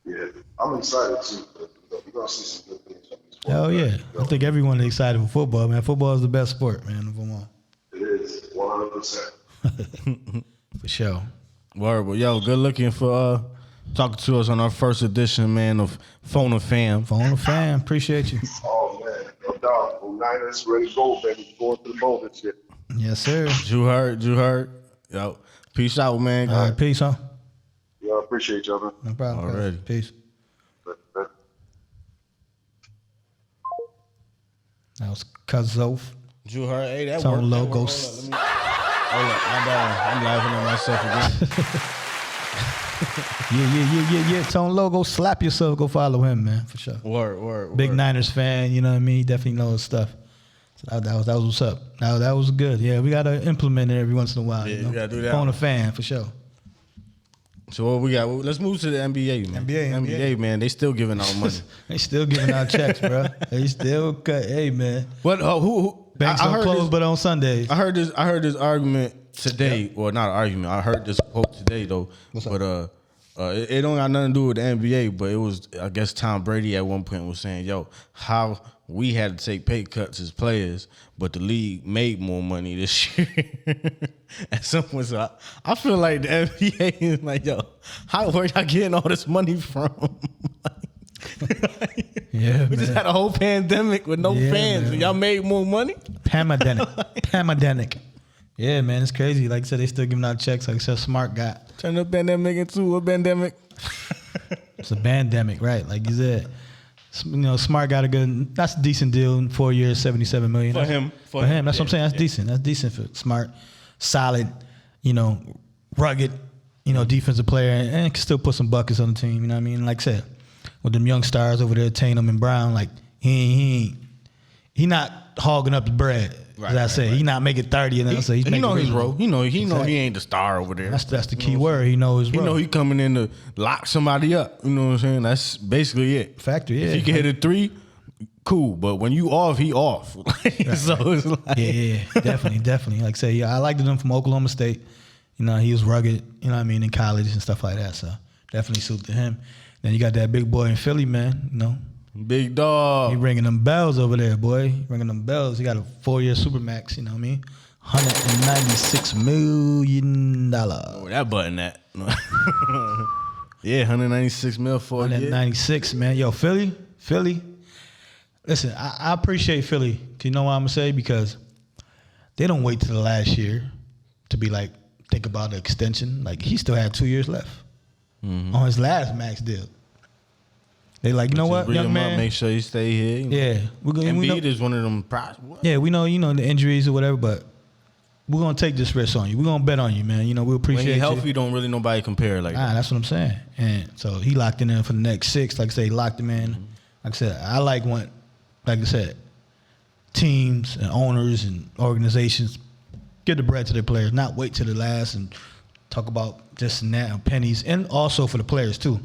Yeah, I'm excited too. We're gonna see some good things from these. Hell yeah! I think everyone is excited for football, man. Football is the best sport, man. It is 100%. For sure. Word, well, yo, good looking for talking to us on our first edition, man, of Phone and Pham. Phone and Pham, appreciate you. Oh man, no doubt. Niners ready to go, baby. Going to the bowl this year. Yes, sir. You heard. Yo, peace out, man. All right, peace, huh? Yeah, appreciate you, man. No problem. Already. Peace. That was Kazof. You heard? Hey, that Tone worked. Logos. Hold up, I'm laughing at myself again. Yeah. Tone Logo, slap yourself. Go follow him, man, for sure. Word. Big Niners fan, you know what I mean? He definitely knows his stuff. So that was what's up. That was good. Yeah, we gotta implement it every once in a while. Yeah, we gotta do that. Phone a fan for sure. So what we got? Let's move to the NBA, man. NBA, man. They still giving out money. They still giving out checks, bro. They still cut. Hey, man. What? Who? Banks don't close, but on Sundays. I heard this argument today. Well, not an argument. I heard this quote today though. But it don't got nothing to do with the NBA. But it was, I guess, Tom Brady at one point was saying, "Yo, how we had to take pay cuts as players, but the league made more money this year." At some point, so I feel like the NBA is like, "Yo, where y'all getting all this money from?" Yeah, We just man. had a whole pandemic with no Yeah, fans, man. and y'all made more money. Pandemic. Yeah, man, it's crazy. Like I said, they still giving out checks. Like I said, Smart got. Turn the pandemic into a pandemic. It's a pandemic, right? Like you said. Smart got a good. That's a decent deal. In 4 years, $77 million. For him. For him. That's what I'm saying. That's decent. That's decent for Smart, solid. Rugged. Defensive player, and can still put some buckets on the team. You know what I mean? Like I said, with them young stars over there, Tatum and Brown, like he not hogging up the bread. As I say, he not making 30, and then say he's he making know his reasonable. role. He know Exactly. he ain't the star over there. That's the key word. He knows his He role. know he coming in to lock somebody up. You know what I'm saying? That's basically it. Factor, yeah. If he can hit a three, cool. But when you off, he off. So it's like Yeah, definitely. Like I say, I liked him from Oklahoma State. He was rugged, in college and stuff like that. So definitely suited him. Then you got that big boy in Philly, man. big dog. He ringing them bells over there, boy. Ringing them bells. He got a 4-year Supermax, $196 million. Where that button at? Yeah, 196 mil for a year. 196, man. Yo, Philly. Listen, I appreciate Philly. You know what I'm going to say? Because they don't wait till the last year to be like, think about the extension. Like, he still had 2 years left on his last max deal. They like, you know what, young man? Up, make sure you stay here. Yeah. Embiid is one of them prizes. Yeah, we know, the injuries or whatever, but we're going to take this risk on you. We're going to bet on you, man. We appreciate when you. he healthy, don't really nobody compare like that. That's what I'm saying. And so he locked in for the next 6. Like I say, he locked him in. Like I said, I like when, like I said, teams and owners and organizations give the bread to their players, not wait till the last and talk about this and that and pennies, and also for the players too.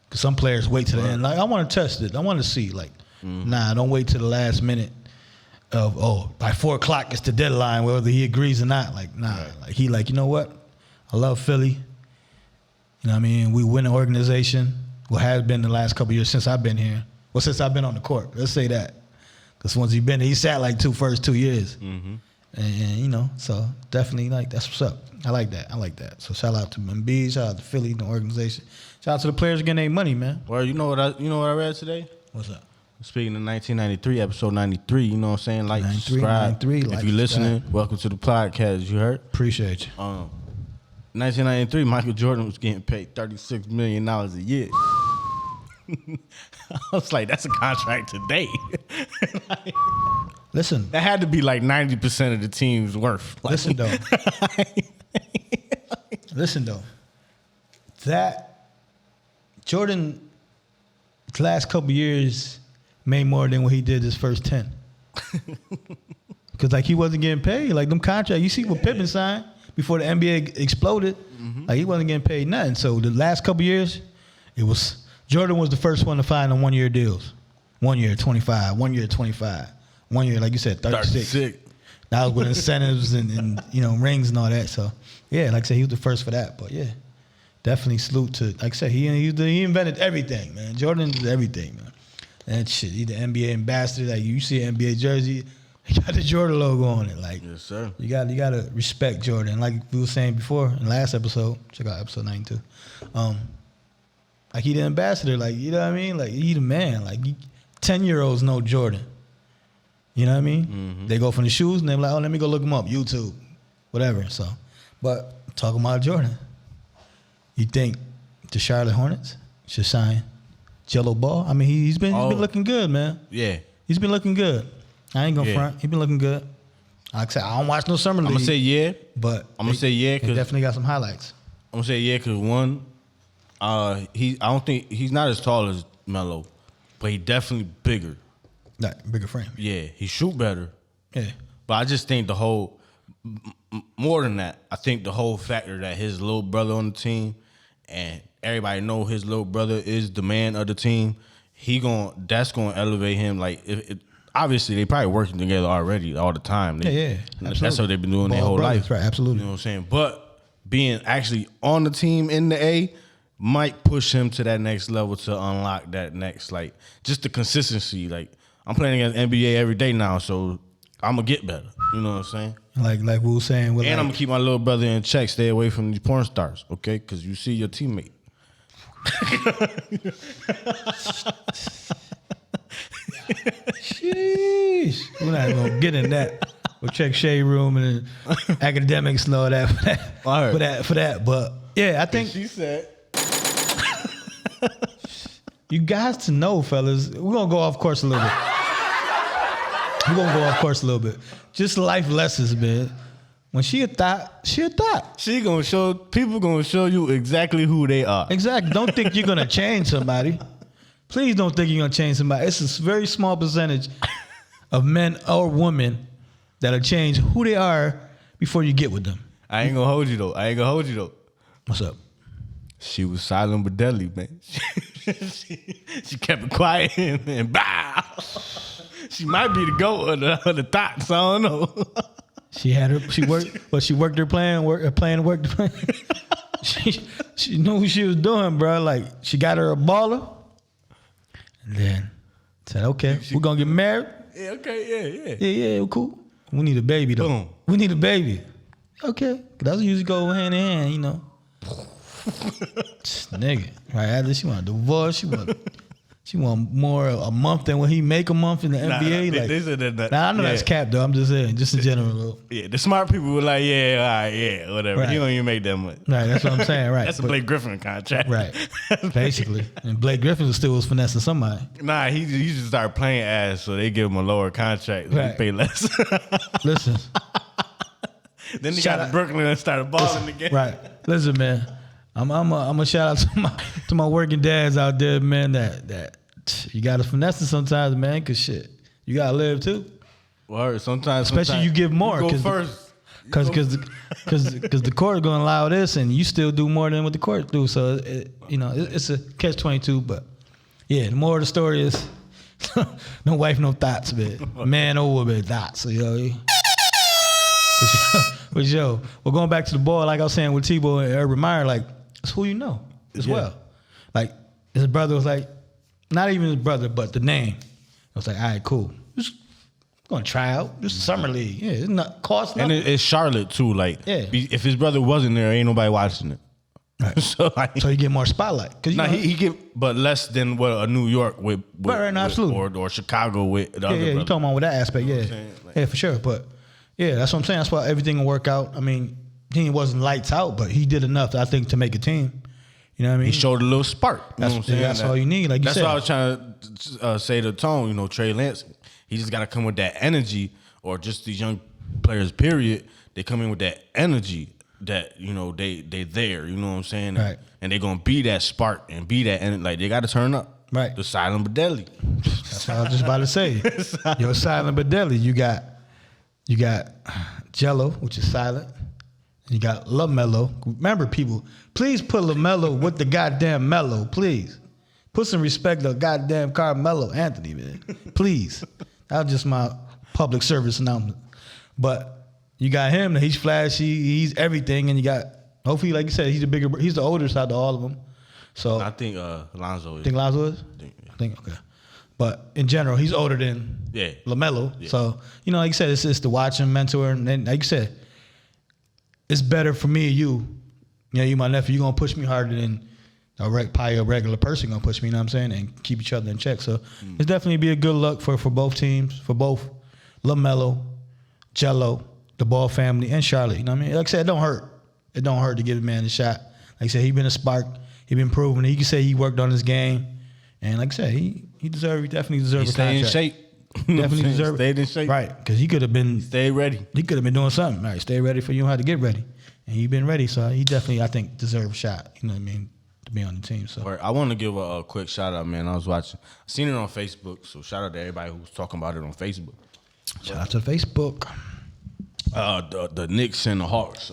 Because some players wait to the end. Like, I want to test it. I want to see. Like, nah, don't wait till the last minute of, by 4 o'clock it's the deadline, whether he agrees or not. Like, nah. Right. Like, he like, you know what? I love Philly. You know what I mean? We win the organization. Well, has been the last couple of years since I've been here. Well, since I've been on the court. Let's say that. Because once he's been there, he sat like first 2 years. And so definitely, like, that's what's up. I like that. So shout out to Embiid, shout out to Philly, the organization. Shout out to the players getting their money, man. Well, you know what I read today? What's up? Speaking of 1993, episode 93, you know what I'm saying? Like, 93, subscribe. 93, if like, you're listening, subscribe. welcome to the podcast, you heard? Appreciate you. 1993, Michael Jordan was getting paid $36 million a year. I was like, that's a contract today. Listen. That had to be like 90% of the team's worth. Like, Listen, though. That Jordan, the last couple years, made more than what he did his first 10. Because, like, he wasn't getting paid. Like, them contracts, you see what Pippen signed before the NBA exploded. Like, he wasn't getting paid nothing. So, the last couple years, Jordan was the first one to find the 1-year deals. 1 year, 25. 1 year, 25. 1 year, like you said, 36. That was with incentives and rings and all that. So, yeah, like I said, he was the first for that. But, yeah, definitely salute to, like I said, he invented everything, man. Jordan did everything, man. And shit, he's the NBA ambassador. Like, you see an NBA jersey, he got the Jordan logo on it. Like, yes, sir. You got to respect Jordan. Like we were saying before in the last episode, check out episode 92. Like, he the ambassador. Like, you know what I mean? Like, he the man. Like, 10-year-olds know Jordan. You know what I mean? They go from the shoes and they're like, oh, let me go look him up, YouTube, whatever. So, but talking about Jordan, you think the Charlotte Hornets should sign Jello Ball? I mean, he's been looking good, man. Yeah. He's been looking good. I ain't gonna front. He's been looking good. Like I said, I don't watch no summer league. I'm gonna say yeah, but I'm gonna say yeah he because definitely got some highlights. I'm gonna say yeah because one, I don't think he's not as tall as Melo, but he definitely bigger. Like, bigger frame. Yeah, he shoot better. Yeah. But I just think the whole, more than that, I think the whole factor that his little brother on the team, and everybody know his little brother is the man of the team. That's gonna elevate him. Like, obviously they probably working together already all the time. Yeah. That's what they've been doing their whole life. Right, absolutely. You know what I'm saying? But being actually on the team in the A might push him to that next level to unlock that next, like, just the consistency. Like, I'm playing against NBA every day now, so I'm going to get better. You know what I'm saying? Like we were saying. And I'm going to keep my little brother in check, stay away from these porn stars, okay? Because you see your teammate. Sheesh. We're not gonna get in that. We'll check shade room and academics and all that for that. But yeah, I think She said. you guys to know, fellas. We're gonna go off course a little bit. Just life lessons, man. When she a thought, she a thought. People gonna show you exactly who they are. Exactly. Don't think you're gonna change somebody. Please don't think you're gonna change somebody. It's a very small percentage of men or women that'll change who they are before you get with them. I ain't gonna hold you though. What's up? She was silent but deadly, man. she kept it quiet and bow. She might be the goat of the thoughts. I don't know. She worked her plan. She knew what she was doing, bro. Like she got her a baller, and then said, "Okay, we're gonna get married." Yeah, okay, Yeah, cool. We need a baby though. Boom. We need a baby. Okay, that's usually go hand in hand, you know. Nigga, right after she want a divorce, she want more a month than what he make a month in the NBA. I know that's cap though. I'm just saying, just in general. Though. Yeah, the smart people were like, yeah, all right, yeah, whatever. Right. He don't even make that much. Right, that's what I'm saying. Right, that's a Blake Griffin contract. Right, basically. And Blake Griffin still was finessing somebody. Nah, he just started playing ass, so they give him a lower contract. So right. He pay less. Listen. Then he got to Brooklyn and started balling again. Right. Listen, man. I'm a shout out to my working dads out there, man. That you gotta finesse it sometimes, man. Cause shit, you gotta live too. Well, sometimes you give more. You go first. Cause the court gonna allow this, and you still do more than what the court do. So it's a catch-22. But yeah, the more of the story is, no wife, no thoughts, man. Man or woman, thoughts. You know. But yo, we're going back to the ball. Like I was saying with Tebow and Urban Meyer, like it's who you know as well. Like his brother was like, not even his brother, but the name. I was like, all right, cool. Just gonna try out. Just summer league. Yeah, it's not cost nothing. And it's Charlotte too. Like, if his brother wasn't there, ain't nobody watching it. Right. So you get more spotlight. He get, but less than what a New York with absolutely, or Chicago with the other. Yeah, you talking about with that aspect? You know yeah, yeah, for sure. But yeah, that's what I'm saying. That's why everything will work out. I mean, he wasn't lights out, but he did enough, I think, to make a team. You know what I mean? He showed a little spark. You know what I'm saying? That's all you need. Like you said. That's what I was trying to say to Tone. You know, Trey Lance, he just got to come with that energy, or just these young players, period. They come in with that energy that, you know, they there. You know what I'm saying? Right. And they going to be that spark and be that, and like they got to turn up. Right. The silent but deadly. That's what I was just about to say. You're silent but deadly. You got Jello, which is silent. You got LaMelo. Remember, people, please put LaMelo with the goddamn Melo, please. Put some respect on goddamn Carmelo Anthony, man. Please. That was just my public service announcement. But you got him, he's flashy, he's everything, and you got, hopefully, like you said, he's the older side of all of them. So I think Lonzo is. Think Lonzo is? I think, okay. But in general, he's older than LaMelo. Yeah. So, you know, like you said, it's just to watch him, mentor, and then, like you said, it's better for me and you. You know, you my nephew, you're going to push me harder than probably a regular person going to push me, you know what I'm saying, and keep each other in check. So it's definitely be a good luck for both teams, for both LaMelo, Jello, the Ball family, and Charlotte. You know what I mean? Like I said, it don't hurt. It don't hurt to give a man a shot. Like I said, he been a spark. He been proving it. He can say he worked on his game. And like I said, he definitely deserves a contract. He stayed in shape. Definitely deserve it. Stayed in shape. Right, because he could have been... Stayed ready. He could have been doing something. Right, stay ready for you know how to get ready. And he been ready, so he definitely, I think, deserves a shot. You know what I mean? To be on the team. So I want to give a quick shout out, man. I was watching. I seen it on Facebook, so shout out to everybody who was talking about it on Facebook. Shout out to Facebook. The Knicks and the Hawks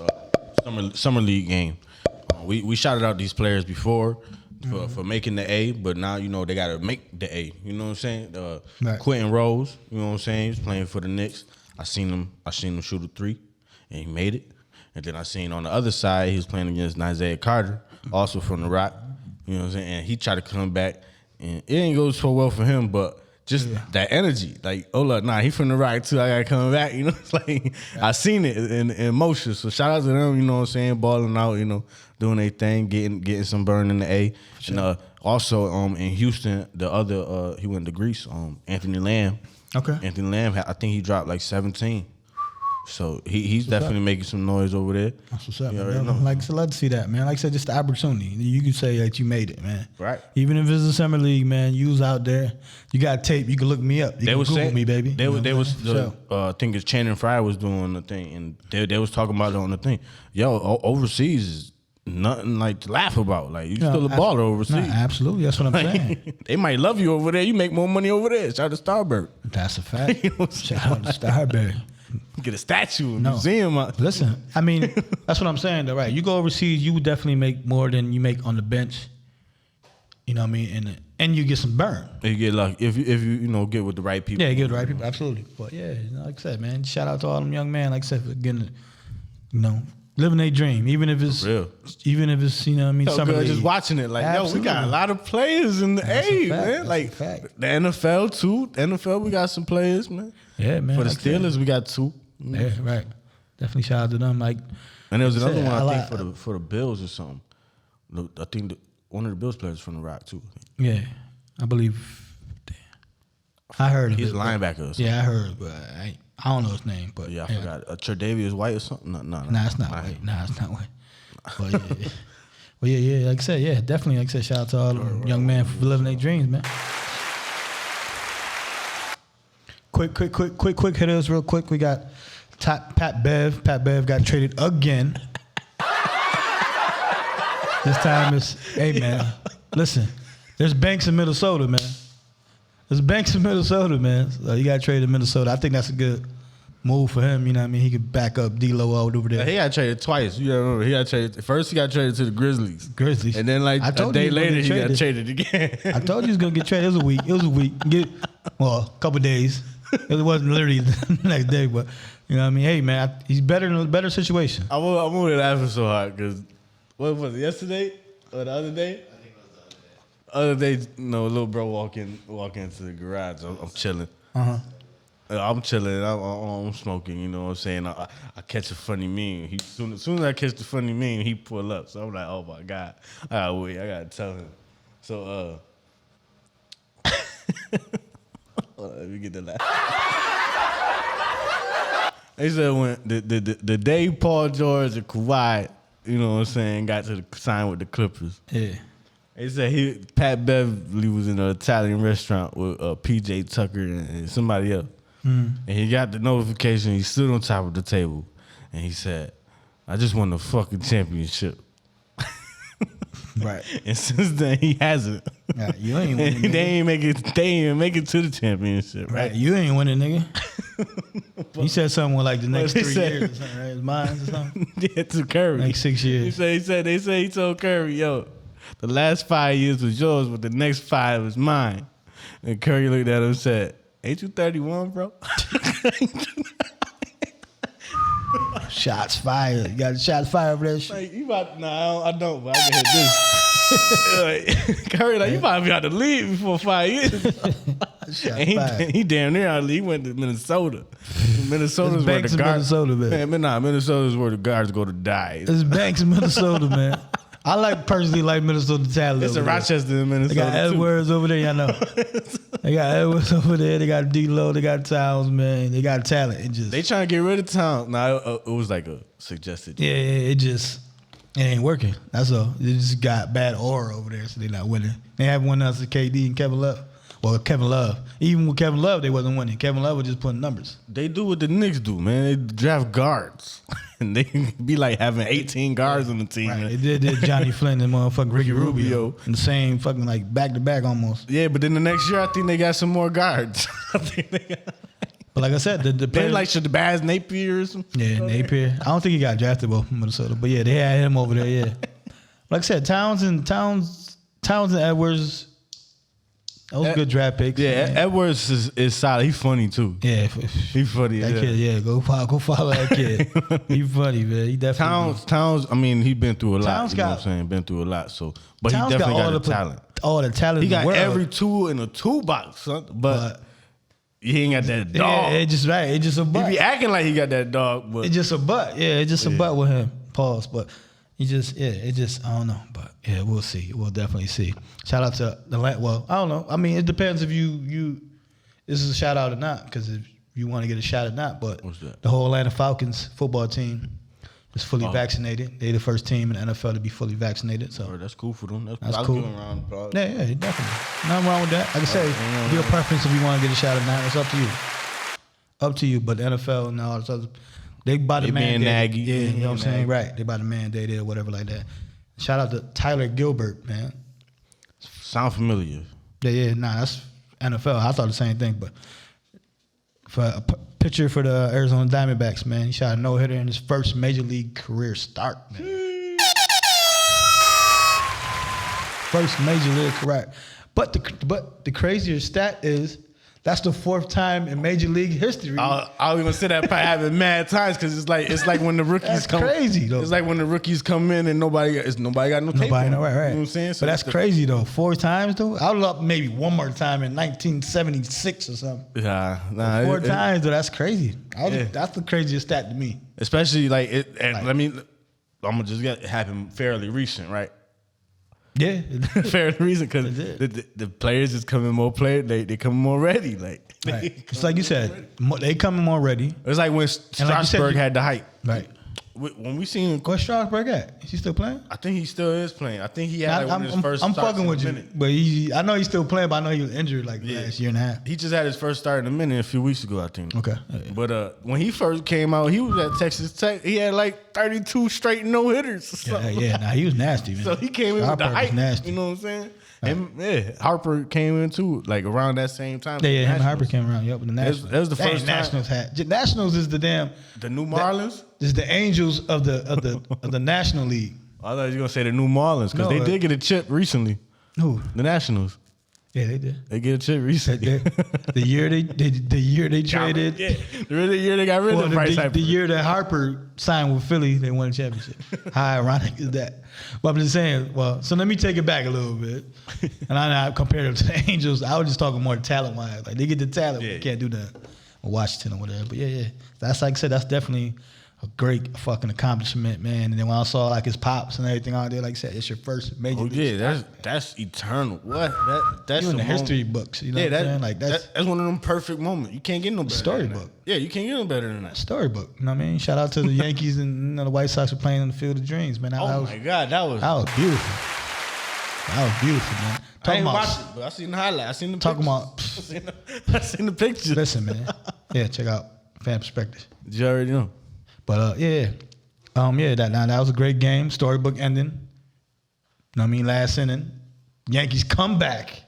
summer league game. We shouted out these players before for making the A, but now, you know, they got to make the A. You know what I'm saying? Right. Quentin Rose, you know what I'm saying? He's playing for the Knicks. I seen him shoot a 3, and he made it. And then I seen on the other side, he was playing against Isaiah Carter, also from the Rock. You know what I'm saying? And he tried to come back, and it didn't go so well for him, but just that energy. Like, oh, look, he from the Rock, too. I got to come back. You know, it's like, I seen it in motion. So shout out to them, you know what I'm saying, balling out, you know, doing their thing, getting some burn in the A. Sure. And Also, in Houston, the other he went to Greece. Anthony Lamb. Okay. Anthony Lamb, I think he dropped like 17. So he's definitely making some noise over there. That's what's up, You man. already know. Like, so let's see that, man. Like I said, just the opportunity. You can say that you made it, man. Right. Even if it's the summer league, man, you was out there. You got tape. You can look me up. You can Google me, baby. They You know was what I'm saying? I think it's Channing Frye was doing the thing, and they was talking about it on the thing. Yo, overseas is nothing like to laugh about. Like you still a baller overseas. Nah, absolutely. That's what I'm saying. They might love you over there. You make more money over there. Shout out to Starberg. That's a fact. You know what I'm Shout out to Starberry. Get a statue, a museum. Listen, I mean, that's what I'm saying, though, right? You go overseas, you would definitely make more than you make on the bench. You know what I mean? And you get some burn. You get lucky if you get with the right people. Yeah, you get with the right people, absolutely. But yeah, like I said, man, shout out to all them young men, like I said, for getting, living their dream, even if it's real. Even if it's you know what I mean. So good, just watching it, like Absolutely. we got a lot of players in the A, man. That's Like a fact. the NFL too. The NFL, we got some players, man. Yeah, man. For the like I said. Steelers, we got 2. Yeah, right. Definitely shout out to them. Like, And there was another said, one, I like- think, for the Bills or something. I think one of the Bills players from the Rock too. yeah, I believe. Damn. I heard of He's it. a linebacker. Or something. Yeah, I heard, but I don't know his name. But Yeah, I forgot. Tre'Davious White or something. No. Nah, it's not White. Nah, it's not White. But yeah. Well, yeah. Like I said, yeah, definitely. Like I said, shout out to all them young men for living their dreams, man. Quick hitters, real quick. We got Pat Bev. Pat Bev got traded again. This time it's, hey, man, listen, there's banks in Minnesota, man. There's banks in Minnesota, man. So you got traded to Minnesota. I think that's a good move for him. You know what I mean? He could back up D-Lo out over there. He got traded twice. You remember? He got traded. First, he got traded to the Grizzlies. And then, like, I a told day you later, he got traded again. I told you he was going to get traded. It was a week. A couple of days. It wasn't literally the next day, but you know what I mean? Hey, man, he's better in a better situation. I'm only laughing so hard because, what was it, yesterday or the other day? I think it was the other day. Little bro walk into the garage. I'm chilling. Uh-huh. I'm chilling. I'm smoking. You know what I'm saying? I catch a funny meme. Soon as I catch the funny meme, he pull up. So I'm like, oh my God, I gotta wait. I gotta tell him. So let me get the laugh. They said when the day Paul George and Kawhi, you know what I'm saying, got to sign with the Clippers. Yeah. They said Pat Beverly was in an Italian restaurant with PJ Tucker and somebody else. And he got the notification. He stood on top of the table, and he said, "I just won the fucking championship." Right. And since then, he hasn't. Yeah, you ain't winning, nigga. They ain't make it to the championship, right? You ain't winning, nigga. He said something with like the next 3 said- years or something, right? His mine or something? Yeah, to Curry. Like 6 years. They say he told Curry, yo, the last 5 years was yours, but the next 5 is mine. And Curry looked at him and said, ain't you 31, bro? Shots fired. You got shots fired over that shit. Like, you about, I don't, but I can hit this. Curry, like, you might be out to leave before 5 years. And he damn near out to leave. He went to Minnesota. Minnesota's where the guards. Minnesota's where the guards go to die. There's banks in Minnesota, man. I personally like Minnesota talent. It's in Rochester in Minnesota. They got Edwards over there, y'all know. They got Edwards over there. They got D-Lo. They got Towns, man. They got talent. They trying to get rid of Towns. No, it was like a suggested. Yeah, it ain't working. That's all. They just got bad aura over there, so they not winning. They have one else, KD and Kevin Love. Well, Kevin Love. Even with Kevin Love, they wasn't winning. Kevin Love was just putting numbers. They do what the Knicks do, man. They draft guards. And they be like having 18 guards on the team. Right. They did Johnny Flynn and motherfucking Ricky Rubio. In the same fucking like back-to-back almost. Yeah, but then the next year, I think they got some more guards. I think they got... But like I said, the They like Shabazz Napier or something. Yeah, Napier. I don't think he got drafted from Minnesota. But yeah, they had him over there, yeah. Like I said, Towns and Edwards... Those good draft picks. Yeah, man. Edwards is solid. He's funny too. Yeah, He's funny. that kid. Yeah, go follow that kid. He funny, man. He definitely. Towns. I mean, he been through a lot. Towns You know what I'm saying? Been through a lot. So, but Towns he definitely got all the talent. All the talent. He got in the world. every tool in a toolbox, son. But he ain't got that dog. Yeah, it's just right. It's just a butt. He be acting like he got that dog, but It's just a butt. Yeah, it's just a butt with him. Pause. But I don't know, but yeah, we'll see. We'll definitely see. Shout out to the well, I don't know. I mean, it depends if you this is a shout out or not, because if you want to get a shot or not. But the whole Atlanta Falcons football team is fully vaccinated. They're the first team in the NFL to be fully vaccinated. So that's cool for them. That's cool. Yeah, definitely. Nothing wrong with that. Like I say, your preference if you want to get a shot or not. It's up to you. Up to you. But the NFL and all this other. They by the mandate. Yeah, you know what I'm saying? Right. They by the mandate or whatever like that. Shout out to Tyler Gilbert, man. Sound familiar. Yeah. Nah, that's NFL. I thought the same thing, but for a pitcher for the Arizona Diamondbacks, man. He shot a no-hitter in his first major league career start, man. First major league career. But the crazier stat is that's the fourth time in Major League history. I was gonna say that probably happened mad times because it's like when the rookies come. That's crazy though. It's like when the rookies come in and nobody got no tape. Right. You know what I'm saying? So but that's crazy though. 4 times though. I would up maybe one more time in 1976 or something. Nah. 4 times though. That's crazy. That's the craziest stat to me. Especially like it. And I'm gonna just get it happened fairly recent, right? Yeah, fairly recent because the players just coming more players. They coming more ready. Like it's like you said, they coming more ready. It's like when Strasburg had the hype. Right. When we seen where's Strasburg at? Is he still playing? I think he still is playing. I think he had one of his first. I'm fucking with you, but I know he's still playing. But I know he was injured last year and a half. He just had his first start in a minute a few weeks ago, I think. Okay, but when he first came out, he was at Texas Tech. He had like 32 straight no hitters. Yeah. Nah, he was nasty, man. So he came in with the hype. Nasty. You know what I'm saying? And Harper came in too, like around that same time. Yeah, him and Harper came around. Yep, with the Nationals. That was the first time. Nationals had. Nationals is the New Marlins. This is the Angels of the National League. I thought you were gonna say the New Marlins because they did get a chip recently. Who? The Nationals. Yeah, they did. They get a chip recently. The year they traded. The year they got rid of Bryce Harper. The year that Harper signed with Philly, they won a championship. How ironic is that? But I'm just saying. Well, so let me take it back a little bit, and I compared them to the Angels. I was just talking more talent wise. Like they get the talent, but they can't do that. Or Washington or whatever. But yeah. That's like I said. That's definitely a great fucking accomplishment, man. And then when I saw like his pops and everything out there, like I said, it's your first major. That's eternal. What? That's in the history books. You know what I'm saying? Like that's one of them perfect moments. You can't get no better. Storybook. Yeah, you can't get no better than that. Storybook. You know what I mean? Shout out to the Yankees and the White Sox were playing in the Field of Dreams, man. My God, that was beautiful. That was beautiful, man. I ain't watched it, but I seen the highlight. I seen the talking pictures. I seen the pictures. Listen, man. Yeah, check out Fan Perspective. You already know. But that was a great game. Storybook ending. You know what I mean? Last inning, Yankees come back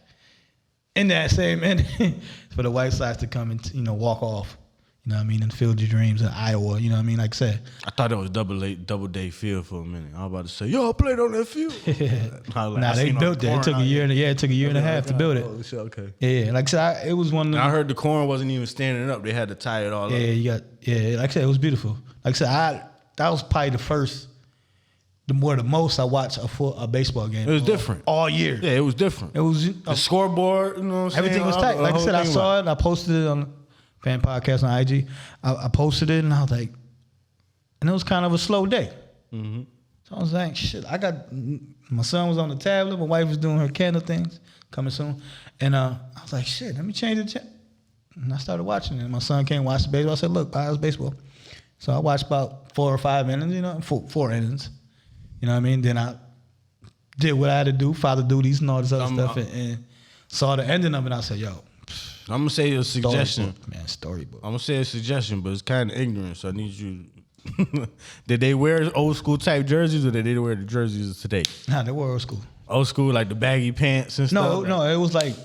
in that same inning for the White Sox to come and walk off. You know what I mean? In Field Your Dreams in Iowa. You know what I mean? Like I said, I thought it was double day field for a minute. I was about to say, I played on that field. They built that. It took a year and a half to build it. Okay. Yeah, like I said, it was one of them. I heard the corn wasn't even standing up. They had to tie it all up. Like I said, it was beautiful. Like I said, that was probably the most I watched a baseball game. It was different all year. Yeah, it was different. It was the scoreboard. You know what I'm saying? Everything was tight. Like I said, I saw it. I posted it on Fan Podcast on IG. I posted it and I was like, and it was kind of a slow day. Mm-hmm. So I was like, shit. My son was on the tablet. My wife was doing her candle things coming soon, and I was like, shit. Let me change the channel. And I started watching it. My son came watch the baseball. I said, look, how's baseball? So I watched about 4 or 5 innings, four innings. You know what I mean? Then I did what I had to do, father duties and all this other stuff, and saw the ending of it. I said, yo. I'm going to say a suggestion. Storybook. I'm going to say a suggestion, but it's kind of ignorant, so I need you. Did they wear old school type jerseys or did they wear the jerseys of today? Nah, they were old school. Old school, like the baggy pants and stuff? No, it was like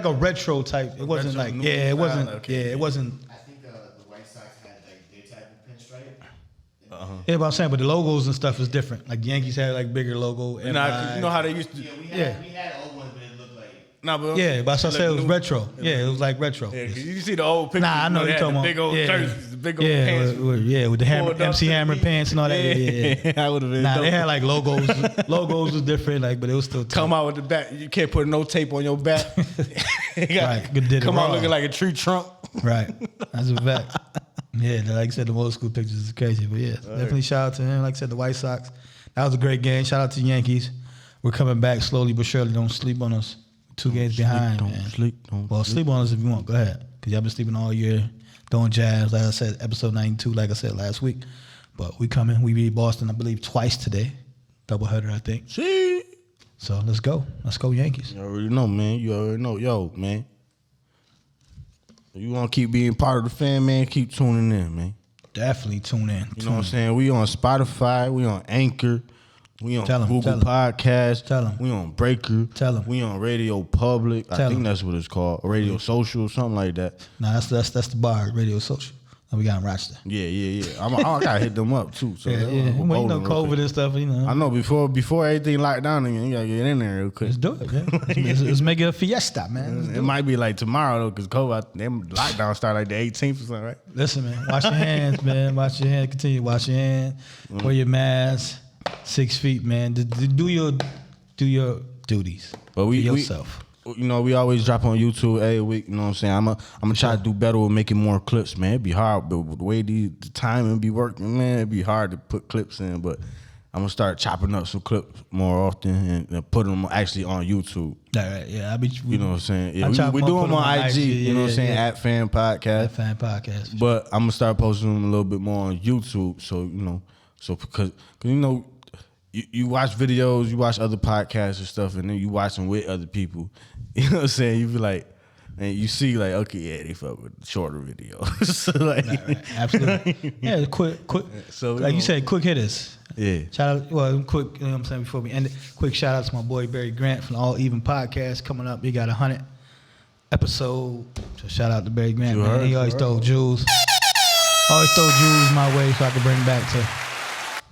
a retro type. It wasn't like, it wasn't. Okay. It wasn't. I think the White Sox had like their type of pinstripe. Yeah, but I'm saying, but the logos and stuff is different. Like the Yankees had like bigger logo. You know how they used to. Yeah, we had old ones, but it looked like. Nah, but I said it was retro. Yeah, it was like retro. Yeah, because you see the old pictures. Nah, I know you're talking about. Big old jerseys, the big old pants. With the MC Hammer pants and all that. Yeah. I would have been. Nah, they had like logos. Logos was different, like, but it was still. Come out with the back. You can't put no tape on your back. Right. Come out looking like a tree trunk. Right. That's a fact. Yeah, like I said, the old school pictures is crazy. But yeah, definitely shout out to him. Like I said, the White Sox. That was a great game. Shout out to the Yankees. We're coming back slowly but surely. Don't sleep on us. 2 games behind, man. Sleep on us if you want. Go ahead. Because y'all been sleeping all year, doing jabs. Like I said, episode 92, like I said last week. But we coming. We beat Boston, I believe, twice today. Doubleheader, I think. See? So let's go. Let's go, Yankees. You already know, man. You already know. Yo, man. You want to keep being part of the fan, man, keep tuning in, man. Definitely tune in. You know what I'm saying? We on Spotify. We on Anchor. We on Google Podcasts. Tell 'em. We on Breaker. Tell 'em. We on Radio Public. I think that's what it's called. Radio Social, something like that. Nah, that's the bar, Radio Social. And we got in Rochester. Yeah. I gotta hit them up too. So Yeah. Well, you know, COVID and stuff, you know. I know before everything locked down again, you gotta get in there real quick. Let's do it, man. Let's make it a fiesta, man. It might be like tomorrow though, because COVID, them lockdown start like the 18th or something, right? Listen, man. Wash your hands, man. Wash your hands. Continue to wash your hands. Wear your mask. 6 feet, man. Do your duties. But for yourself. We always drop on YouTube every week. You know what I'm saying? I'm gonna try to do better with making more clips, man. It'd be hard, but the way the timing be working, man, it'd be hard to put clips in. But I'm gonna start chopping up some clips more often and put them actually on YouTube. Right, yeah. You know what I'm saying? Yeah, we do them on IG. You know what I'm saying? At Pham Podcast. At Pham Podcast. But I'm gonna start posting them a little bit more on YouTube. So because you watch videos, you watch other podcasts and stuff, and then you watch them with other people. You know what I'm saying? You be like, and you see like, okay, yeah, they fuck with shorter videos. So like, right. Absolutely. Yeah, quick. So like you said, quick hitters. Yeah. Shout out, quick. You know what I'm saying? Before we end it, quick shout out to my boy Barry Grant from the All Even Podcast coming up. He got 100 episode. So shout out to Barry Grant, man. He always throw jewels. Always throw jewels my way so I can bring back to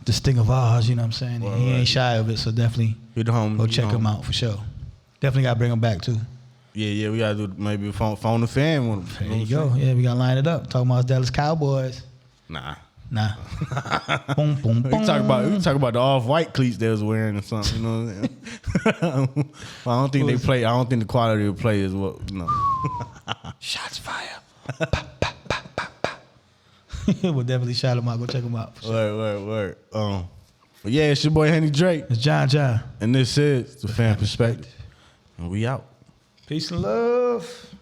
the sting of Oz, you know what I'm saying? Well, he ain't shy of it, so definitely go check him out for sure. Definitely got to bring him back, too. Yeah, we got to do maybe phone the fan with him. There you go. Yeah, we got to line it up. Talking about Dallas Cowboys. Nah. Boom, boom, boom. We talk about the off-white cleats they was wearing or something, you know what I'm saying? I don't think they play. I don't think the quality of play is what, Shots fire. We'll definitely shout him out. Go check him out. Sure. Word. But yeah, it's your boy Henny Drake. It's John. And this is the Fan Perspective. And we out. Peace and love.